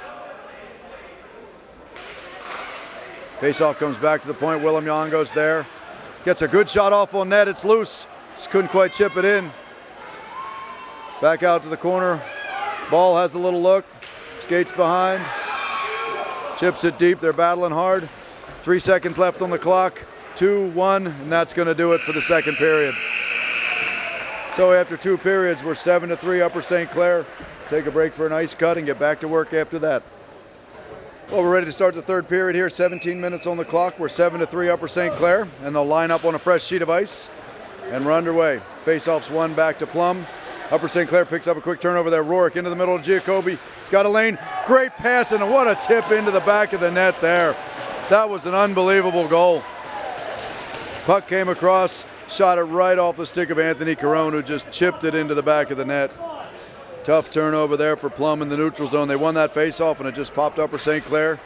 Face-off comes back to the point. Willem Yongo's there. Gets a good shot off on net. It's loose. Just couldn't quite chip it in. Back out to the corner. Ball has a little look. Skates behind. Chips it deep. They're battling hard. 3 seconds left on the clock. 2-1, and that's going to do it for the second period. So after 2 periods, we're 7-3 Upper St. Clair. Take a break for an ice cut and get back to work after that. Well, we're ready to start the third period here. 17 minutes on the clock. We're 7-3 Upper St. Clair, and they'll line up on a fresh sheet of ice, and we're underway. Face-off's one back to Plum. Upper St. Clair picks up a quick turnover there. Rourke into the middle of Giacobbe. He's got a lane. Great pass, and what a tip into the back of the net there. That was an unbelievable goal. Puck came across, shot it right off the stick of Anthony Carone, who just chipped it into the back of the net. Tough turnover there for Plum in the neutral zone. They won that face-off, and it just popped Upper St. Clair.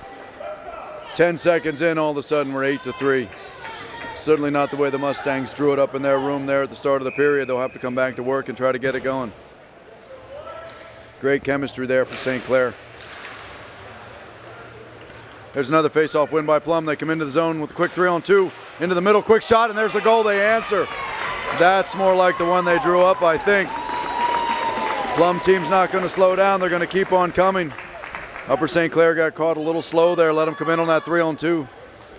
10 seconds in, all of a sudden, we're 8-3. Certainly not the way the Mustangs drew it up in their room there at the start of the period. They'll have to come back to work and try to get it going. Great chemistry there for St. Clair. There's another face-off win by Plum. They come into the zone with a quick 3-on-2. Into the middle, quick shot, and there's the goal. They answer. That's more like the one they drew up, I think. Plum team's not going to slow down. They're going to keep on coming. Upper St. Clair got caught a little slow there. Let them come in on that 3-on-2.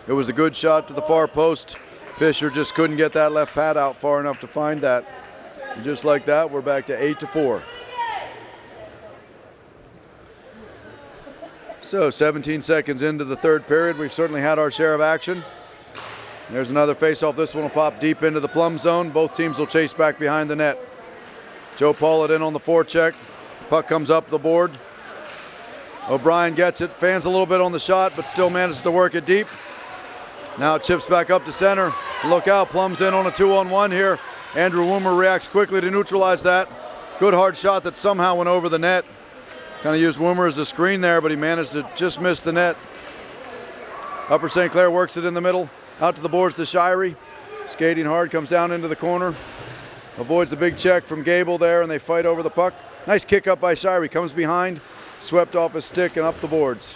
It was a good shot to the far post. Fisher just couldn't get that left pad out far enough to find that. And just like that, we're back to 8-4. So 17 seconds into the third period. We've certainly had our share of action. There's another face-off. This one will pop deep into the Plum zone. Both teams will chase back behind the net. Joe Paulett in on the forecheck. Puck comes up the board. O'Brien gets it, fans a little bit on the shot, but still manages to work it deep. Now it chips back up to center. Look out, Plum's in on a 2-on-1 here. Andrew Woomer reacts quickly to neutralize that. Good hard shot that somehow went over the net. Kind of used Woomer as a screen there, but he managed to just miss the net. Upper St. Clair works it in the middle. Out to the boards to Shirey. Skating hard, comes down into the corner. Avoids the big check from Gable there, and they fight over the puck. Nice kick up by Shirey. Comes behind, swept off his stick and up the boards.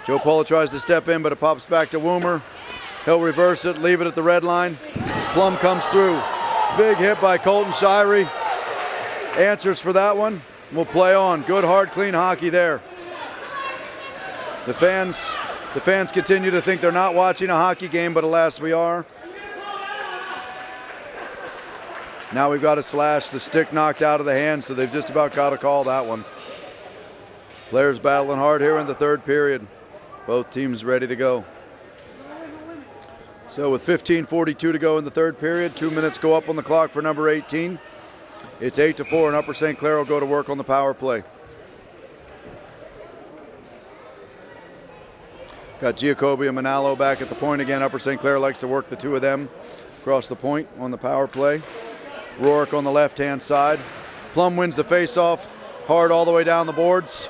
Joe Pola tries to step in, but it pops back to Woomer. He'll reverse it, leave it at the red line. Plum comes through. Big hit by Colton Shirey. Answers for that one. We'll play on. Good, hard, clean hockey there. The fans continue to think they're not watching a hockey game, but alas, we are. Now we've got a slash. The stick knocked out of the hand, so they've just about got to call that one. Players battling hard here in the third period. Both teams ready to go. So with 15:42 to go in the third period, 2 minutes go up on the clock for number 18. It's 8-4, and Upper St. Clair will go to work on the power play. Got Giacobbe and Manalo back at the point again. Upper St. Clair likes to work the two of them across the point on the power play. Rourke on the left-hand side. Plum wins the face-off, hard all the way down the boards.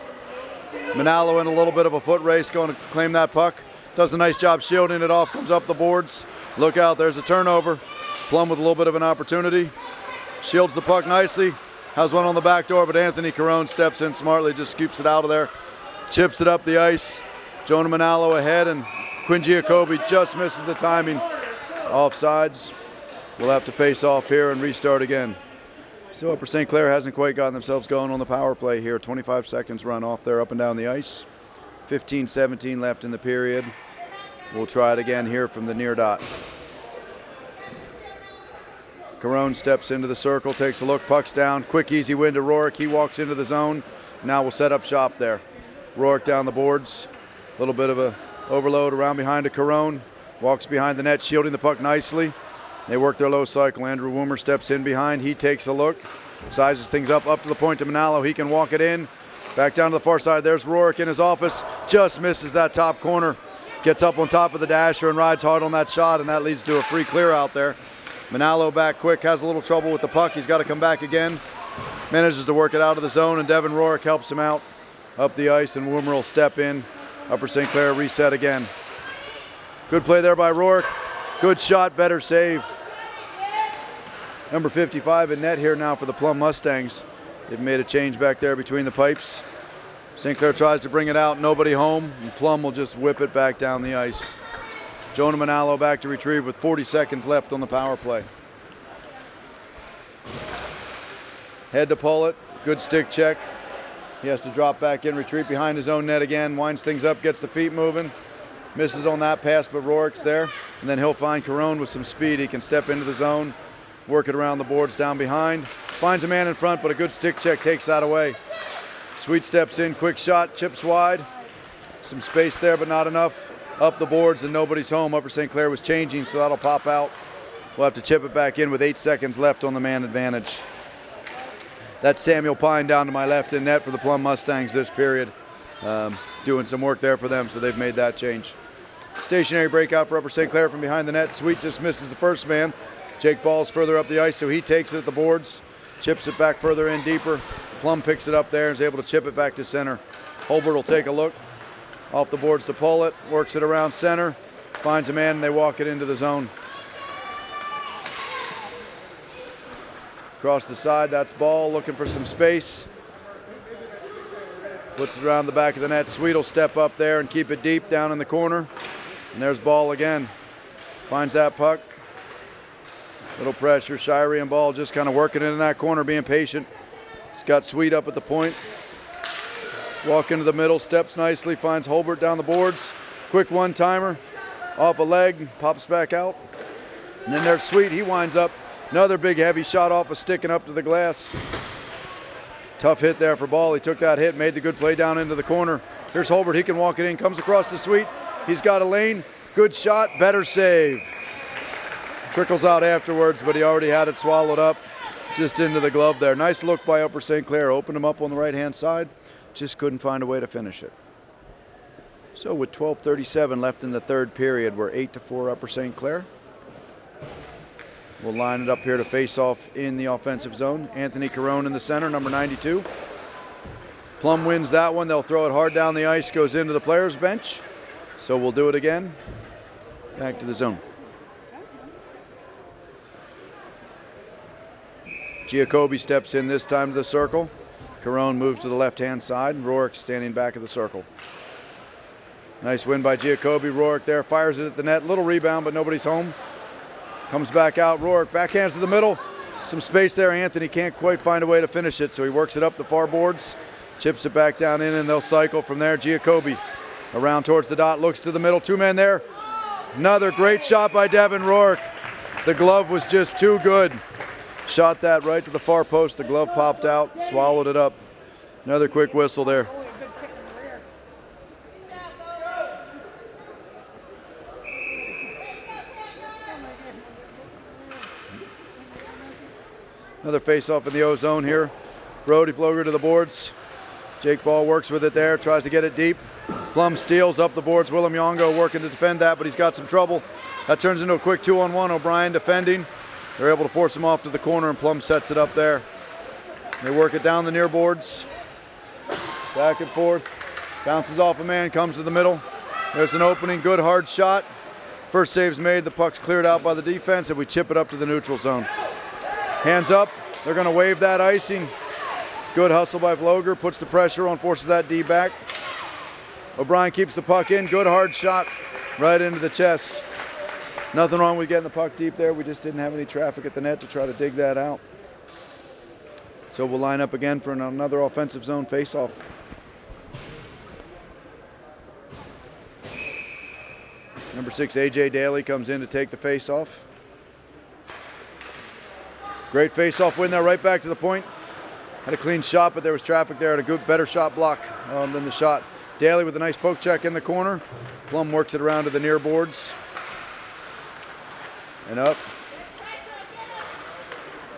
Manalo in a little bit of a foot race, going to claim that puck. Does a nice job shielding it off, comes up the boards. Look out, there's a turnover. Plum with a little bit of an opportunity. Shields the puck nicely. Has one on the back door, but Anthony Carone steps in smartly, just keeps it out of there. Chips it up the ice. Jonah Manalo ahead, and Quinn Giacobbe just misses the timing. Offsides. We'll have to face off here and restart again. So Upper St. Clair hasn't quite gotten themselves going on the power play here. 25 seconds run off there up and down the ice. 15-17 left in the period. We'll try it again here from the near dot. Carone steps into the circle, takes a look, puck's down. Quick, easy win to Rourke. He walks into the zone. Now we'll set up shop there. Rourke down the boards. A little bit of a overload around behind to Carone. Walks behind the net, shielding the puck nicely. They work their low cycle. Andrew Woomer steps in behind. He takes a look, sizes things up to the point to Manalo. He can walk it in. Back down to the far side. There's Rourke in his office. Just misses that top corner. Gets up on top of the dasher and rides hard on that shot, and that leads to a free clear out there. Manalo back quick, has a little trouble with the puck. He's got to come back again. Manages to work it out of the zone, and Devin Rourke helps him out up the ice, and Woomer will step in. Upper St. Clair reset again. Good play there by Rourke. Good shot, better save. Number 55 in net here now for the Plum Mustangs. They've made a change back there between the pipes. St. Clair tries to bring it out, nobody home, and Plum will just whip it back down the ice. Jonah Manalo back to retrieve with 40 seconds left on the power play. Head to pull it, good stick check. He has to drop back in, retreat behind his own net again, winds things up, gets the feet moving. Misses on that pass, but Rourke's there. And then he'll find Carone with some speed. He can step into the zone, work it around the boards down behind. Finds a man in front, but a good stick check takes that away. Sweet steps in, quick shot, chips wide. Some space there, but not enough. Up the boards, and nobody's home. Upper St. Clair was changing, so that'll pop out. We'll have to chip it back in with 8 seconds left on the man advantage. That's Samuel Pine down to my left in net for the Plum Mustangs this period. Doing some work there for them, so they've made that change. Stationary breakout for Upper St. Clair from behind the net. Sweet just misses the first man. Jake Ball's further up the ice, so he takes it at the boards, chips it back further in deeper. Plum picks it up there and is able to chip it back to center. Holbert will take a look. Off the boards to pull it, works it around center, finds a man, and they walk it into the zone. Across the side, that's Ball looking for some space. Puts it around the back of the net. Sweet will step up there and keep it deep down in the corner. And there's Ball again. Finds that puck. Little pressure. Shirey and Ball just kind of working it in that corner, being patient. He's got Sweet up at the point. Walk into the middle, steps nicely, finds Holbert down the boards. Quick one-timer, off a leg, pops back out. And then there's Sweet, he winds up. Another big heavy shot off a stick and up to the glass. Tough hit there for Ball. He took that hit, made the good play down into the corner. Here's Holbert, he can walk it in, comes across to Sweet. He's got a lane, good shot, better save. Trickles out afterwards, but he already had it swallowed up just into the glove there. Nice look by Upper St. Clair, opened him up on the right-hand side. Just couldn't find a way to finish it. So with 12:37 left in the third period, we're 8-4 Upper St. Clair. We'll line it up here to face off in the offensive zone. Anthony Carone in the center, number 92. Plum wins that one. They'll throw it hard down the ice, goes into the players' bench. So we'll do it again. Back to the zone. Giacobbe steps in this time to the circle. Carone moves to the left-hand side, and Rourke standing back of the circle. Nice win by Giacobbe. Rourke there, fires it at the net. Little rebound, but nobody's home. Comes back out. Rourke backhands to the middle. Some space there. Anthony can't quite find a way to finish it, so he works it up the far boards, chips it back down in, and they'll cycle from there. Giacobbe around towards the dot, looks to the middle. Two men there. Another great shot by Devin Rourke. The glove was just too good. Shot that right to the far post. The glove popped out, swallowed it up. Another quick whistle there. Another face-off in the O-zone here. Brody Ploger to the boards. Jake Ball works with it there, tries to get it deep. Plum steals up the boards. Willem Yongo working to defend that, but he's got some trouble. That turns into a quick 2-on-1. O'Brien defending. They're able to force him off to the corner, and Plum sets it up there. They work it down the near boards. Back and forth. Bounces off a man, comes to the middle. There's an opening, good hard shot. First save's made, the puck's cleared out by the defense, and we chip it up to the neutral zone. Hands up, they're gonna wave that icing. Good hustle by Ploger, puts the pressure on, forces that D back. O'Brien keeps the puck in, good hard shot right into the chest. Nothing wrong with getting the puck deep there. We just didn't have any traffic at the net to try to dig that out. So we'll line up again for another offensive zone face-off. Number 6, AJ Daly comes in to take the face-off. Great face-off win there, right back to the point. Had a clean shot, but there was traffic there, and a good, better shot block than the shot. Daly with a nice poke check in the corner. Plum works it around to the near boards. And up.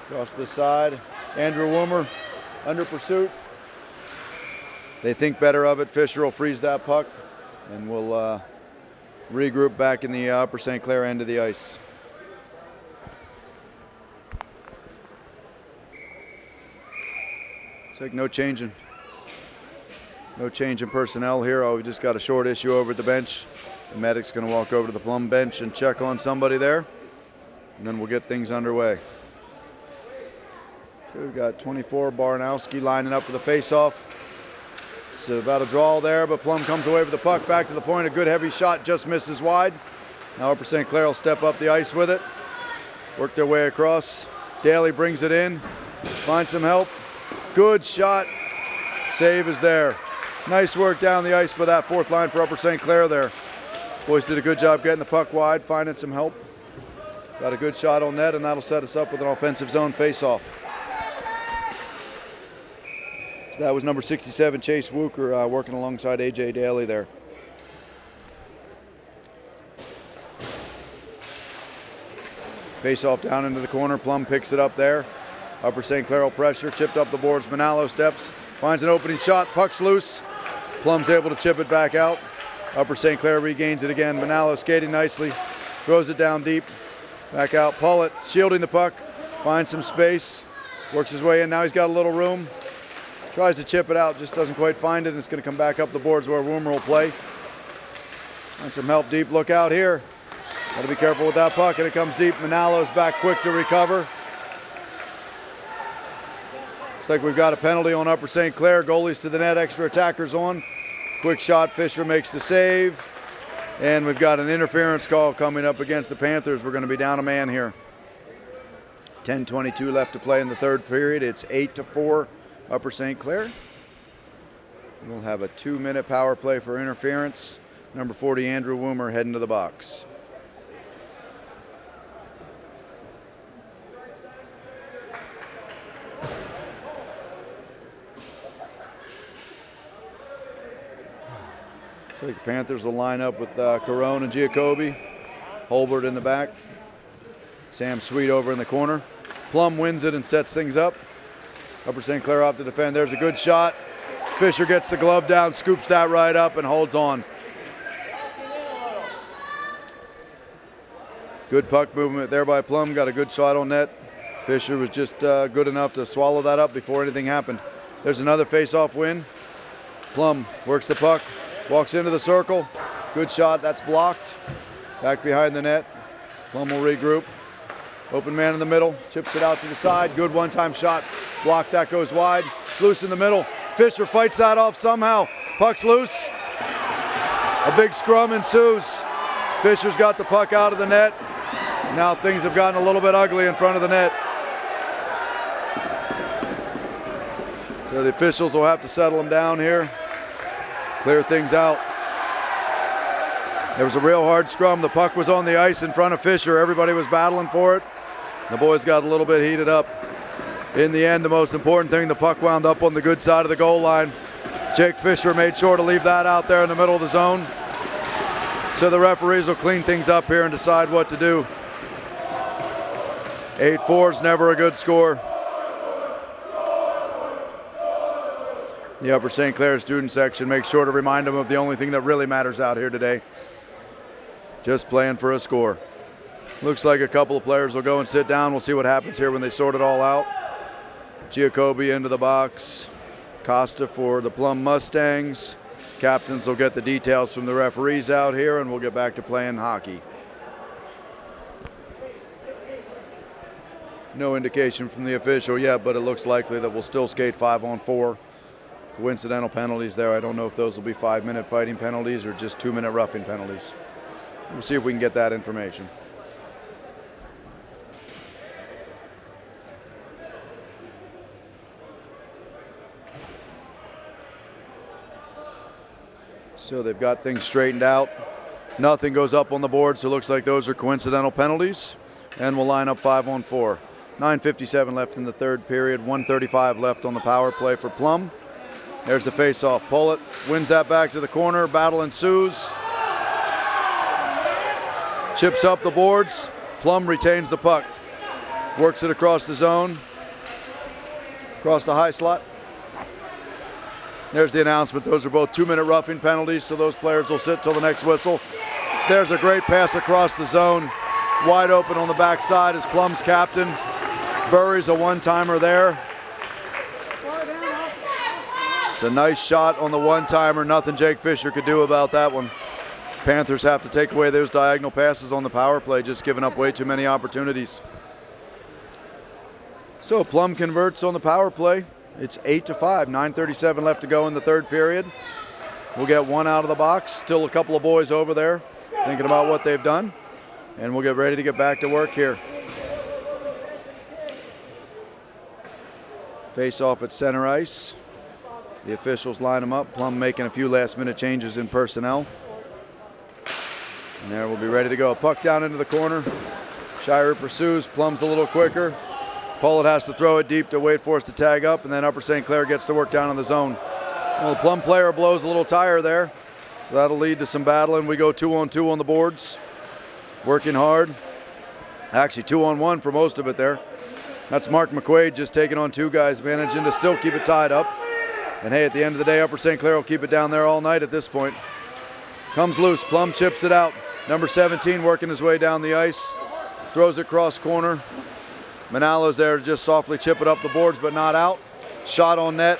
Across the side. Andrew Woomer under pursuit. They think better of it. Fisher will freeze that puck, and we'll regroup back in the upper St. Clair end of the ice. Looks like no change in personnel here. Oh, we just got a short issue over at the bench. The medic's going to walk over to the Plum bench and check on somebody there, and then we'll get things underway. So we've got 24, Baranowski lining up for the face-off. It's about a draw there, but Plum comes away with the puck back to the point. A good heavy shot, just misses wide. Now Upper St. Clair will step up the ice with it. Work their way across. Daly brings it in, finds some help. Good shot. Save is there. Nice work down the ice by that fourth line for Upper St. Clair there. Boys did a good job getting the puck wide, finding some help. Got a good shot on net, and that'll set us up with an offensive zone face-off. So that was number 67, Chase Wooker, working alongside AJ Daly there. Face-off down into the corner. Plum picks it up there. Upper St. Clair will pressure, chipped up the boards. Manalo steps, finds an opening shot. Puck's loose. Plum's able to chip it back out. Upper St. Clair regains it again. Manalo skating nicely, throws it down deep. Back out. Pullett shielding the puck, finds some space, works his way in. Now he's got a little room. Tries to chip it out, just doesn't quite find it, and it's going to come back up the boards where Woomer will play. And some help deep. Look out here. Got to be careful with that puck, and it comes deep. Manalo's back quick to recover. Looks like we've got a penalty on Upper St. Clair. Goalies to the net, extra attackers on. Quick shot, Fisher makes the save. And we've got an interference call coming up against the Panthers. We're going to be down a man here. 10:22 left to play in the third period. It's 8-4. Upper St. Clair. We'll have a 2-minute power play for interference. Number 40, Andrew Woomer, heading to the box. So the Panthers will line up with Carone and Giacobbe. Holbert in the back. Sam Sweet over in the corner. Plum wins it and sets things up. Upper St. Clair off to defend. There's a good shot. Fisher gets the glove down, scoops that right up, and holds on. Good puck movement there by Plum. Got a good shot on net. Fisher was just good enough to swallow that up before anything happened. There's another face-off win. Plum works the puck, walks into the circle. Good shot. That's blocked. Back behind the net. Plum will regroup. Open man in the middle, chips it out to the side. Good one-time shot. Block that goes wide. It's loose in the middle. Fisher fights that off somehow. Puck's loose. A big scrum ensues. Fisher's got the puck out of the net. Now things have gotten a little bit ugly in front of the net. So the officials will have to settle them down here. Clear things out. There was a real hard scrum. The puck was on the ice in front of Fisher. Everybody was battling for it. The boys got a little bit heated up. In the end, the most important thing, the puck wound up on the good side of the goal line. Jake Fisher made sure to leave that out there in the middle of the zone. So the referees will clean things up here and decide what to do. 8-4 is never a good score. The Upper St. Clair student section makes sure to remind them of the only thing that really matters out here today. Just playing for a score. Looks like a couple of players will go and sit down. We'll see what happens here when they sort it all out. Giacobbe into the box. Costa for the Plum Mustangs. Captains will get the details from the referees out here, and we'll get back to playing hockey. No indication from the official yet, but it looks likely that we'll still skate 5-on-4. Coincidental penalties there. I don't know if those will be 5-minute fighting penalties or just 2-minute roughing penalties. We'll see if we can get that information. So they've got things straightened out. Nothing goes up on the board, so it looks like those are coincidental penalties. And we'll line up 5-on-4. 9:57 left in the third period. 1:35 left on the power play for Plum. There's the face-off. Pull it. Wins that back to the corner. Battle ensues. Chips up the boards. Plum retains the puck. Works it across the zone. Across the high slot. There's the announcement. Those are both 2-minute roughing penalties, so those players will sit till the next whistle. There's a great pass across the zone. Wide open on the backside is Plum's captain. Buries a one-timer there. It's a nice shot on the one-timer. Nothing Jake Fisher could do about that one. Panthers have to take away those diagonal passes on the power play, just giving up way too many opportunities. So Plum converts on the power play. It's 8-5, 9:37 left to go in the third period. We'll get one out of the box. Still a couple of boys over there thinking about what they've done. And we'll get ready to get back to work here. Face off at center ice. The officials line them up. Plum making a few last-minute changes in personnel. And there we'll be ready to go. Puck down into the corner. Shire pursues. Plum's a little quicker. Pollitt has to throw it deep to wait for us to tag up, and then Upper St. Clair gets to work down on the zone. Well, the Plum player blows a little tire there, so that'll lead to some battling. We go 2-on-2 on the boards. Working hard. Actually 2-on-1 for most of it there. That's Mark McQuaid just taking on two guys, managing to still keep it tied up. And hey, at the end of the day, Upper St. Clair will keep it down there all night at this point. Comes loose, Plum chips it out. Number 17 working his way down the ice. Throws it cross corner. Manalo's there to just softly chip it up the boards, but not out. Shot on net.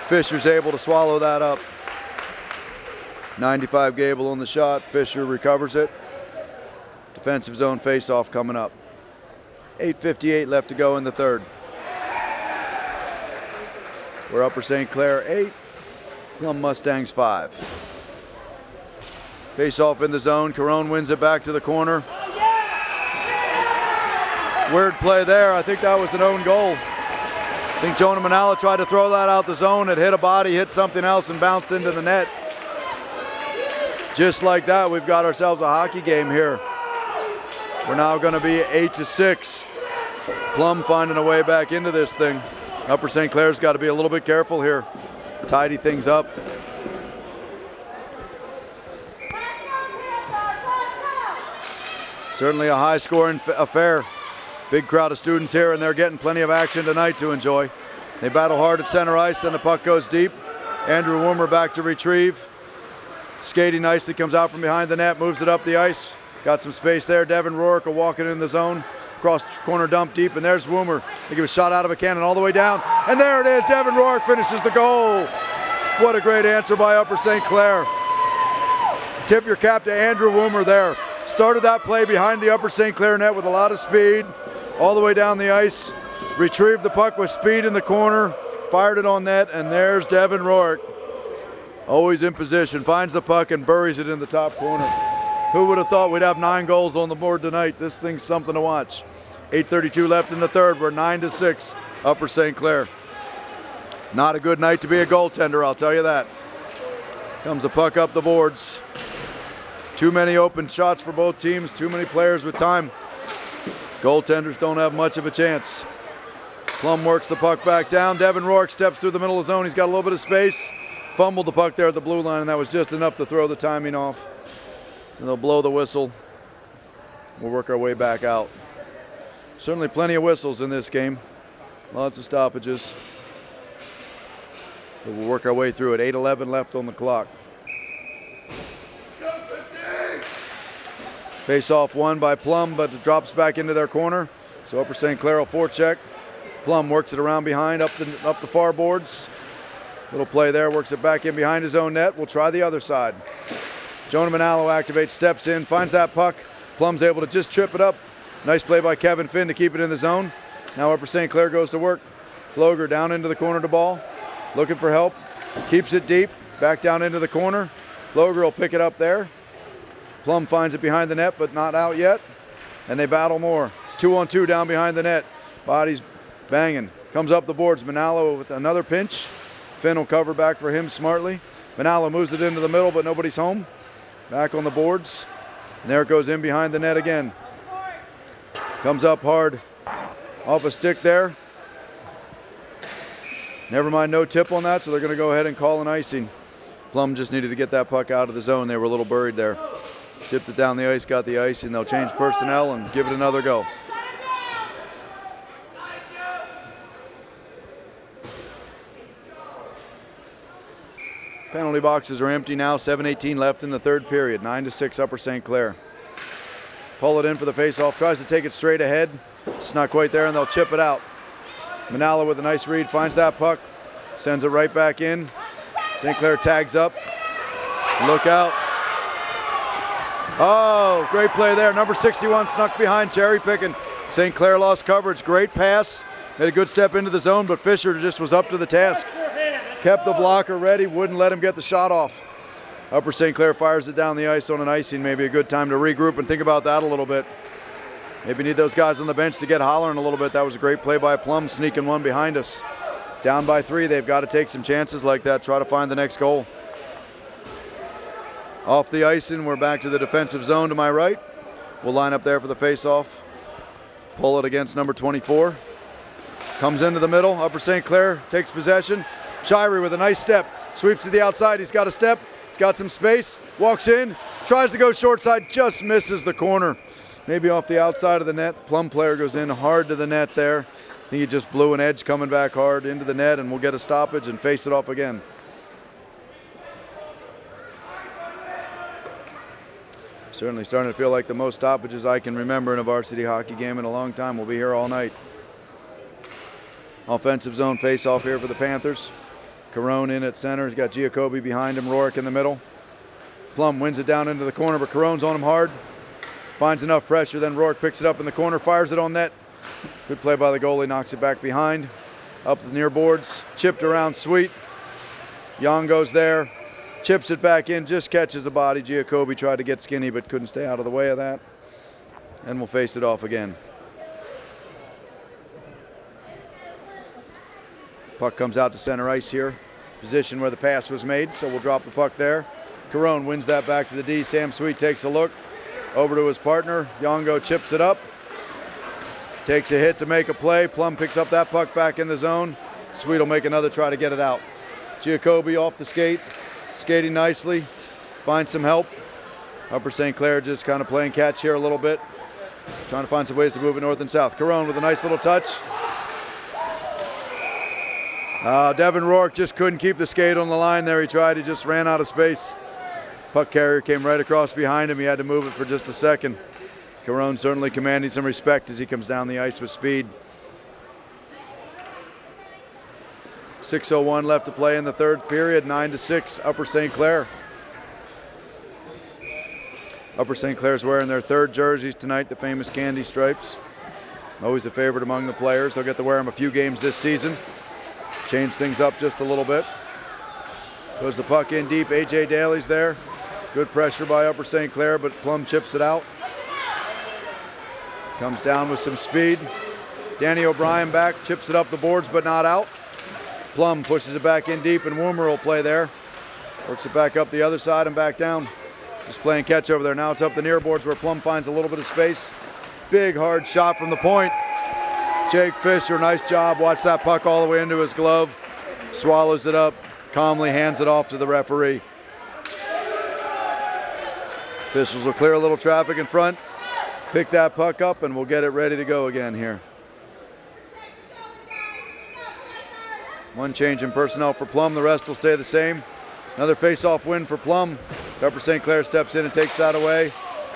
Fisher's able to swallow that up. 95 Gable on the shot. Fisher recovers it. Defensive zone face-off coming up. 8:58 left to go in the third. We're Upper St. Clair 8, Plum Mustangs 5. Face-off in the zone. Carone wins it back to the corner. Weird play there. I think that was an own goal. I think Jonah Manalo tried to throw that out the zone. It hit a body, hit something else, and bounced into the net. Just like that, we've got ourselves a hockey game here. We're now going to be 8-6. Plum finding a way back into this thing. Upper St. Clair's got to be a little bit careful here. Tidy things up. Certainly a high-scoring affair. Big crowd of students here, and they're getting plenty of action tonight to enjoy. They battle hard at center ice, then the puck goes deep. Andrew Woomer back to retrieve. Skating nicely, comes out from behind the net, moves it up the ice. Got some space there. Devin Rourke will walk it in the zone. Cross corner dump deep, and there's Woomer. They give a shot out of a cannon all the way down. And there it is. Devin Rourke finishes the goal. What a great answer by Upper St. Clair. Tip your cap to Andrew Woomer there. Started that play behind the Upper St. Clair net with a lot of speed. all the way down the ice, retrieved the puck with speed in the corner, fired it on net, and there's Devin Rourke. Always in position, finds the puck and buries it in the top corner. Who would have thought we'd have 9 goals on the board tonight? This thing's something to watch. 8:32 left in the third. We're 9-6, Upper St. Clair. Not a good night to be a goaltender, I'll tell you that. Comes the puck up the boards. Too many open shots for both teams, too many players with time. Goaltenders don't have much of a chance. Plum works the puck back down. Devin Rourke steps through the middle of the zone. He's got a little bit of space. Fumbled the puck there at the blue line, and that was just enough to throw the timing off. And they'll blow the whistle. We'll work our way back out. Certainly plenty of whistles in this game. Lots of stoppages. But we'll work our way through it. 8:11 left on the clock. Face-off won by Plum, but it drops back into their corner. So Upper St. Clair will forecheck. Plum works it around behind, up the far boards. Little play there, works it back in behind his own net. We'll try the other side. Jonah Manalo activates, steps in, finds that puck. Plum's able to just trip it up. Nice play by Kevin Finn to keep it in the zone. Now Upper St. Clair goes to work. Floger down into the corner to ball. Looking for help. Keeps it deep. Back down into the corner. Floger will pick it up there. Plum finds it behind the net, but not out yet. And they battle more. It's 2-on-2 down behind the net. Bodies banging. Comes up the boards. Manalo with another pinch. Finn will cover back for him smartly. Manalo moves it into the middle, but nobody's home. Back on the boards. And there it goes in behind the net again. Comes up hard. Off a stick there. Never mind, no tip on that, so they're going to go ahead and call an icing. Plum just needed to get that puck out of the zone. They were a little buried there. Tipped it down the ice, got the ice, and they'll change personnel and give it another go. Penalty boxes are empty now. 7:18 left in the third period. 9-6 Upper St. Clair. Pull it in for the face-off. Tries to take it straight ahead. It's not quite there, and they'll chip it out. Manalo with a nice read. Finds that puck. Sends it right back in. St. Clair tags up. Look out. Oh, great play there. Number 61 snuck behind, cherry picking. St. Clair lost coverage. Great pass. Made a good step into the zone, but Fisher just was up to the task. Kept the blocker ready, wouldn't let him get the shot off. Upper St. Clair fires it down the ice on an icing. Maybe a good time to regroup and think about that a little bit. Maybe need those guys on the bench to get hollering a little bit. That was a great play by Plum, sneaking one behind us. Down by 3, they've got to take some chances like that, try to find the next goal. Off the icing, we're back to the defensive zone to my right. We'll line up there for the face-off. Pull it against number 24. Comes into the middle. Upper St. Clair takes possession. Shirey with a nice step. Sweeps to the outside. He's got a step. He's got some space. Walks in. Tries to go short side. Just misses the corner. Maybe off the outside of the net. Plum player goes in hard to the net there. I think he just blew an edge coming back hard into the net, and we'll get a stoppage and face it off again. Certainly starting to feel like the most stoppages I can remember in a varsity hockey game in a long time. We'll be here all night. Offensive zone face-off here for the Panthers. Carone in at center. He's got Giacobbe behind him, Rourke in the middle. Plum wins it down into the corner, but Carone's on him hard. Finds enough pressure, then Rourke picks it up in the corner, fires it on net. Good play by the goalie, knocks it back behind. Up the near boards, chipped around Sweet. Young goes there, chips it back in, just catches the body. Giacobbe tried to get skinny, but couldn't stay out of the way of that. And we'll face it off again. Puck comes out to center ice here. Position where the pass was made, so we'll drop the puck there. Carone wins that back to the D. Sam Sweet takes a look. Over to his partner. Yongo chips it up. Takes a hit to make a play. Plum picks up that puck back in the zone. Sweet will make another try to get it out. Giacobbe off the skate. Skating nicely. Finds some help. Upper St. Clair just kind of playing catch here a little bit. Trying to find some ways to move it north and south. Carone with a nice little touch. Devin Rourke just couldn't keep the skate on the line there. He tried. He just ran out of space. Puck carrier came right across behind him. He had to move it for just a second. Carone certainly commanding some respect as he comes down the ice with speed. 6:01 left to play in the third period. 9-6 Upper St. Clair. Upper St. Clair's wearing their third jerseys tonight, the famous candy stripes. Always a favorite among the players. They'll get to wear him a few games this season. Change things up just a little bit. Goes the puck in deep. A.J. Daly's there. Good pressure by Upper St. Clair, but Plum chips it out. Comes down with some speed. Danny O'Brien back, chips it up the boards, but not out. Plum pushes it back in deep, and Woomer will play there. Works it back up the other side and back down. Just playing catch over there. Now it's up the near boards where Plum finds a little bit of space. Big, hard shot from the point. Jake Fisher, nice job. Watch that puck all the way into his glove. Swallows it up, calmly hands it off to the referee. Officials will clear a little traffic in front, pick that puck up, and we'll get it ready to go again here. One change in personnel for Plum, the rest will stay the same. Another face-off win for Plum. Upper St. Clair steps in and takes that away.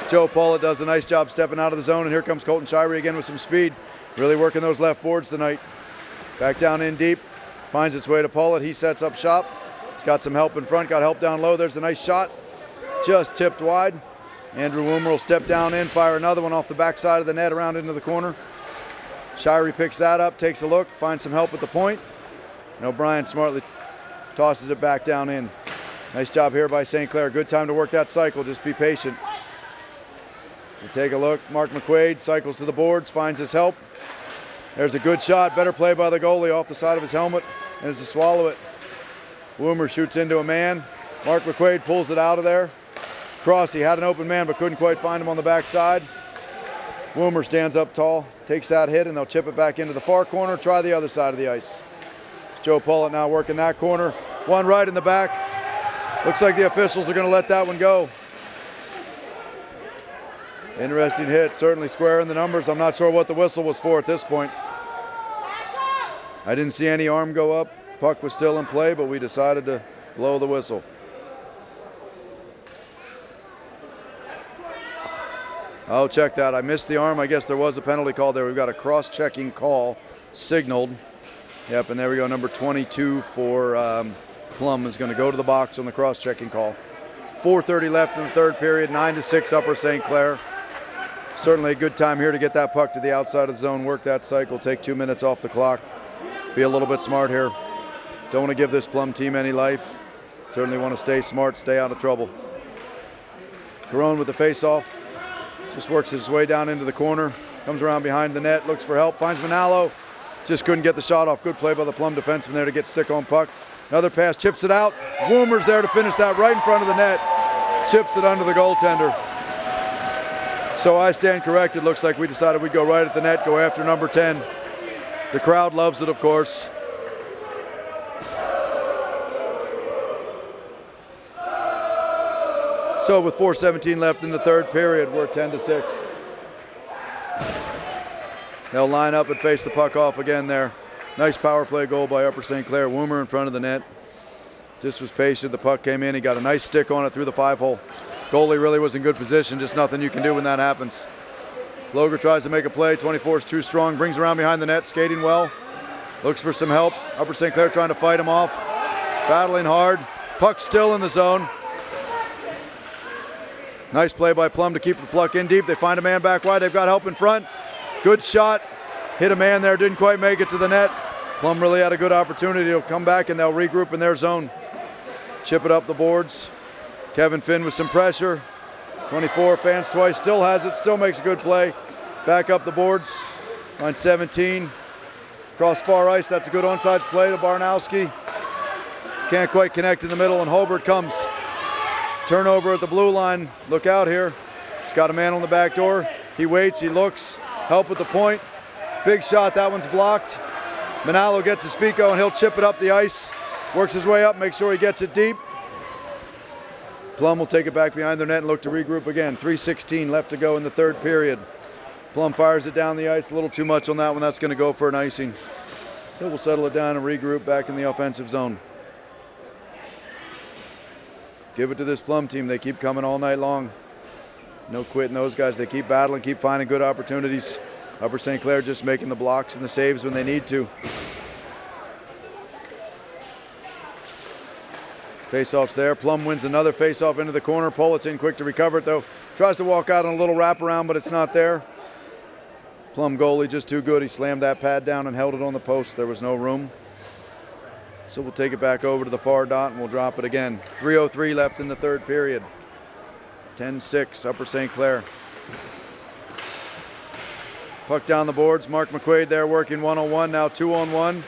Joe Paulett does a nice job stepping out of the zone, and here comes Colton Shirey again with some speed. Really working those left boards tonight. Back down in deep, finds its way to Paulett. He sets up shop. He's got some help in front, got help down low. There's a nice shot, just tipped wide. Andrew Woomer will step down in, fire another one off the backside of the net around into the corner. Shirey picks that up, takes a look, finds some help at the point. And O'Brien smartly tosses it back down in. Nice job here by St. Clair. Good time to work that cycle, just be patient. We take a look, Mark McQuaid cycles to the boards, finds his help. There's a good shot, better play by the goalie off the side of his helmet, and as to swallow it. Woomer shoots into a man. Mark McQuaid pulls it out of there. Cross, he had an open man but couldn't quite find him on the backside. Woomer stands up tall, takes that hit, and they'll chip it back into the far corner, try the other side of the ice. Joe Paulett now working that corner. One right in the back. Looks like the officials are going to let that one go. Interesting hit, certainly squaring the numbers. I'm not sure what the whistle was for at this point. I didn't see any arm go up. Puck was still in play, but we decided to blow the whistle. I'll check that. I missed the arm. I guess there was a penalty call there. We've got a cross-checking call signaled. Yep, and there we go. Number 22 for Plum is going to go to the box on the cross-checking call. 4:30 left in the third period, 9-6 Upper St. Clair. Certainly a good time here to get that puck to the outside of the zone, work that cycle, take 2 minutes off the clock. Be a little bit smart here. Don't want to give this Plum team any life. Certainly want to stay smart, stay out of trouble. Garone with the face-off. Just works his way down into the corner. Comes around behind the net, looks for help, finds Manalo. Just couldn't get the shot off. Good play by the Plum defenseman there to get stick on puck. Another pass, chips it out. Woomer's there to finish that right in front of the net. Chips it under the goaltender. So I stand corrected. Looks like we decided we'd go right at the net, go after number 10. The crowd loves it, of course. So with 4:17 left in the third period, we're 10-6. They'll line up and face the puck off again there. Nice power play goal by Upper St. Clair. Woomer in front of the net. Just was patient. The puck came in. He got a nice stick on it through the 5-hole. Goalie really was in good position. Just nothing you can do when that happens. Loger tries to make a play. 24 is too strong. Brings around behind the net. Skating well. Looks for some help. Upper St. Clair trying to fight him off. Battling hard. Puck still in the zone. Nice play by Plum to keep the puck in deep. They find a man back wide. They've got help in front. Good shot. Hit a man there. Didn't quite make it to the net. Plum really had a good opportunity. He'll come back and they'll regroup in their zone. Chip it up the boards. Kevin Finn with some pressure. 24 fans twice. Still has it. Still makes a good play. Back up the boards. Line 17. Cross far ice. That's a good onside play to Barnowski. Can't quite connect in the middle, and Hobart comes. Turnover at the blue line. Look out here. He's got a man on the back door. He waits. He looks. Help at the point. Big shot. That one's blocked. Manalo gets his feet going. He'll chip it up the ice. Works his way up. Make sure he gets it deep. Plum will take it back behind their net and look to regroup again. 3:16 left to go in the third period. Plum fires it down the ice. A little too much on that one. That's going to go for an icing. So we'll settle it down and regroup back in the offensive zone. Give it to this Plum team. They keep coming all night long. No quitting those guys. They keep battling, keep finding good opportunities. Upper St. Clair just making the blocks and the saves when they need to. Face-off's there. Plum wins another face-off into the corner. Pollett's in quick to recover it, though. Tries to walk out on a little wraparound, but it's not there. Plum goalie just too good. He slammed that pad down and held it on the post. There was no room. So we'll take it back over to the far dot and we'll drop it again. 3:03 left in the third period. 10-6, Upper St. Clair. Puck down the boards. Mark McQuaid there working 1-on-1, now 2-on-1.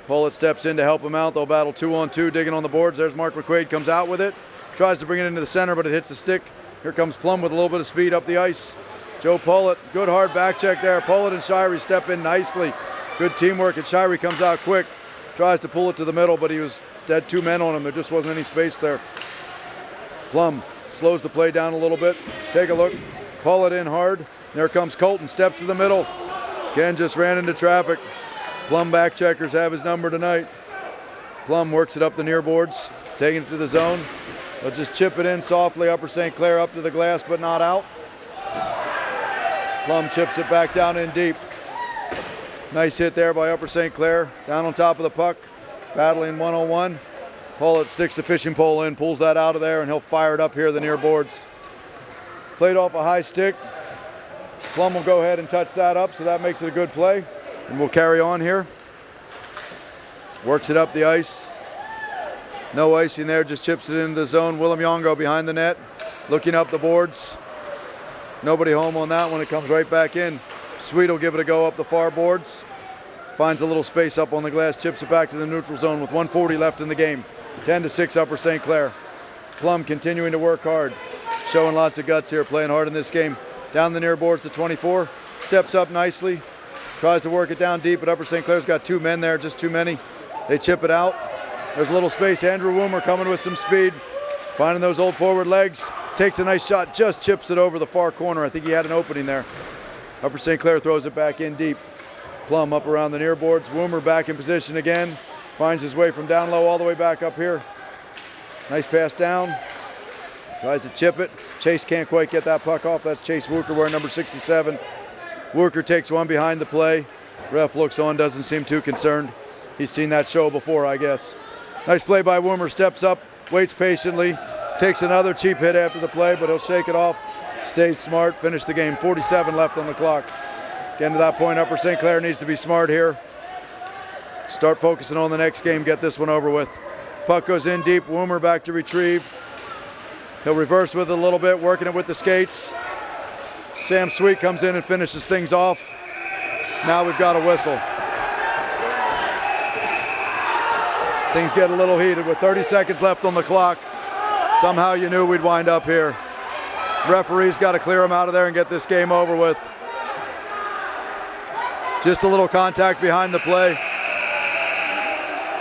Pollitt steps in to help him out. They'll battle 2-on-2, digging on the boards. There's Mark McQuaid, comes out with it. Tries to bring it into the center, but it hits the stick. Here comes Plum with a little bit of speed up the ice. Joe Pollitt, good hard back check there. Pollitt and Shirey step in nicely. Good teamwork, and Shirey comes out quick. Tries to pull it to the middle, but he had 2 men on him. There just wasn't any space there. Plum slows the play down a little bit. Take a look. Pollitt in hard. There comes Colton, steps to the middle. Again, just ran into traffic. Plum back checkers have his number tonight. Plum works it up the near boards, taking it to the zone. They'll just chip it in softly. Upper St. Clair up to the glass, but not out. Plum chips it back down in deep. Nice hit there by Upper St. Clair. Down on top of the puck, battling 1-on-1. Pollitt sticks the fishing pole in, pulls that out of there, and he'll fire it up here the near boards. Played off a high stick. Plum will go ahead and touch that up, so that makes it a good play. And we'll carry on here. Works it up the ice. No icing there, just chips it into the zone. Willem Yongo behind the net, looking up the boards. Nobody home on that one. It comes right back in. Sweet will give it a go up the far boards. Finds a little space up on the glass, chips it back to the neutral zone with 1:40 left in the game. 10-6 Upper St. Clair. Plum continuing to work hard. Showing lots of guts here, playing hard in this game. Down the near boards to 24. Steps up nicely. Tries to work it down deep, but Upper St. Clair's got 2 men there, just too many. They chip it out. There's a little space. Andrew Woomer coming with some speed. Finding those old forward legs. Takes a nice shot, just chips it over the far corner. I think he had an opening there. Upper St. Clair throws it back in deep. Plum up around the near boards. Woomer back in position again. Finds his way from down low all the way back up here. Nice pass down. Tries to chip it. Chase can't quite get that puck off. That's Chase Wooker wearing number 67. Wooker takes one behind the play. Ref looks on, doesn't seem too concerned. He's seen that show before, I guess. Nice play by Woomer. Steps up, waits patiently. Takes another cheap hit after the play, but he'll shake it off. Stays smart, finish the game. 47 left on the clock. Getting to that point, Upper St. Clair needs to be smart here. Start focusing on the next game, get this one over with. Puck goes in deep, Woomer back to retrieve. He'll reverse with it a little bit, working it with the skates. Sam Sweet comes in and finishes things off. Now we've got a whistle. Things get a little heated with 30 seconds left on the clock. Somehow you knew we'd wind up here. Referee's got to clear him out of there and get this game over with. Just a little contact behind the play.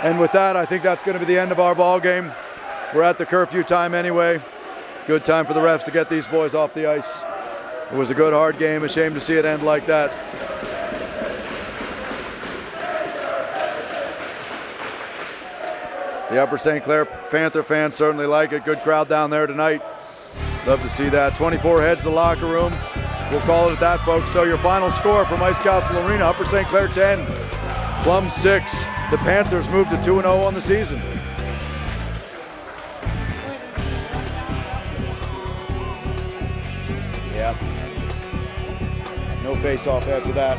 And with that, I think that's going to be the end of our ball game. We're at the curfew time anyway. Good time for the refs to get these boys off the ice. It was a good, hard game. A shame to see it end like that. The Upper St. Clair Panther fans certainly like it. Good crowd down there tonight. Love to see that. 24 heads to the locker room. We'll call it at that, folks. So your final score from Ice Castle Arena, Upper St. Clair 10, Plum 6. The Panthers moved to 2-0 on the season. Yeah. No face-off after that.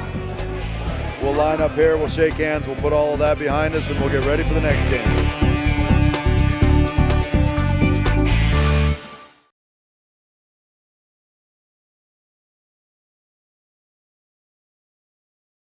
We'll line up here, we'll shake hands, we'll put all of that behind us, and we'll get ready for the next game.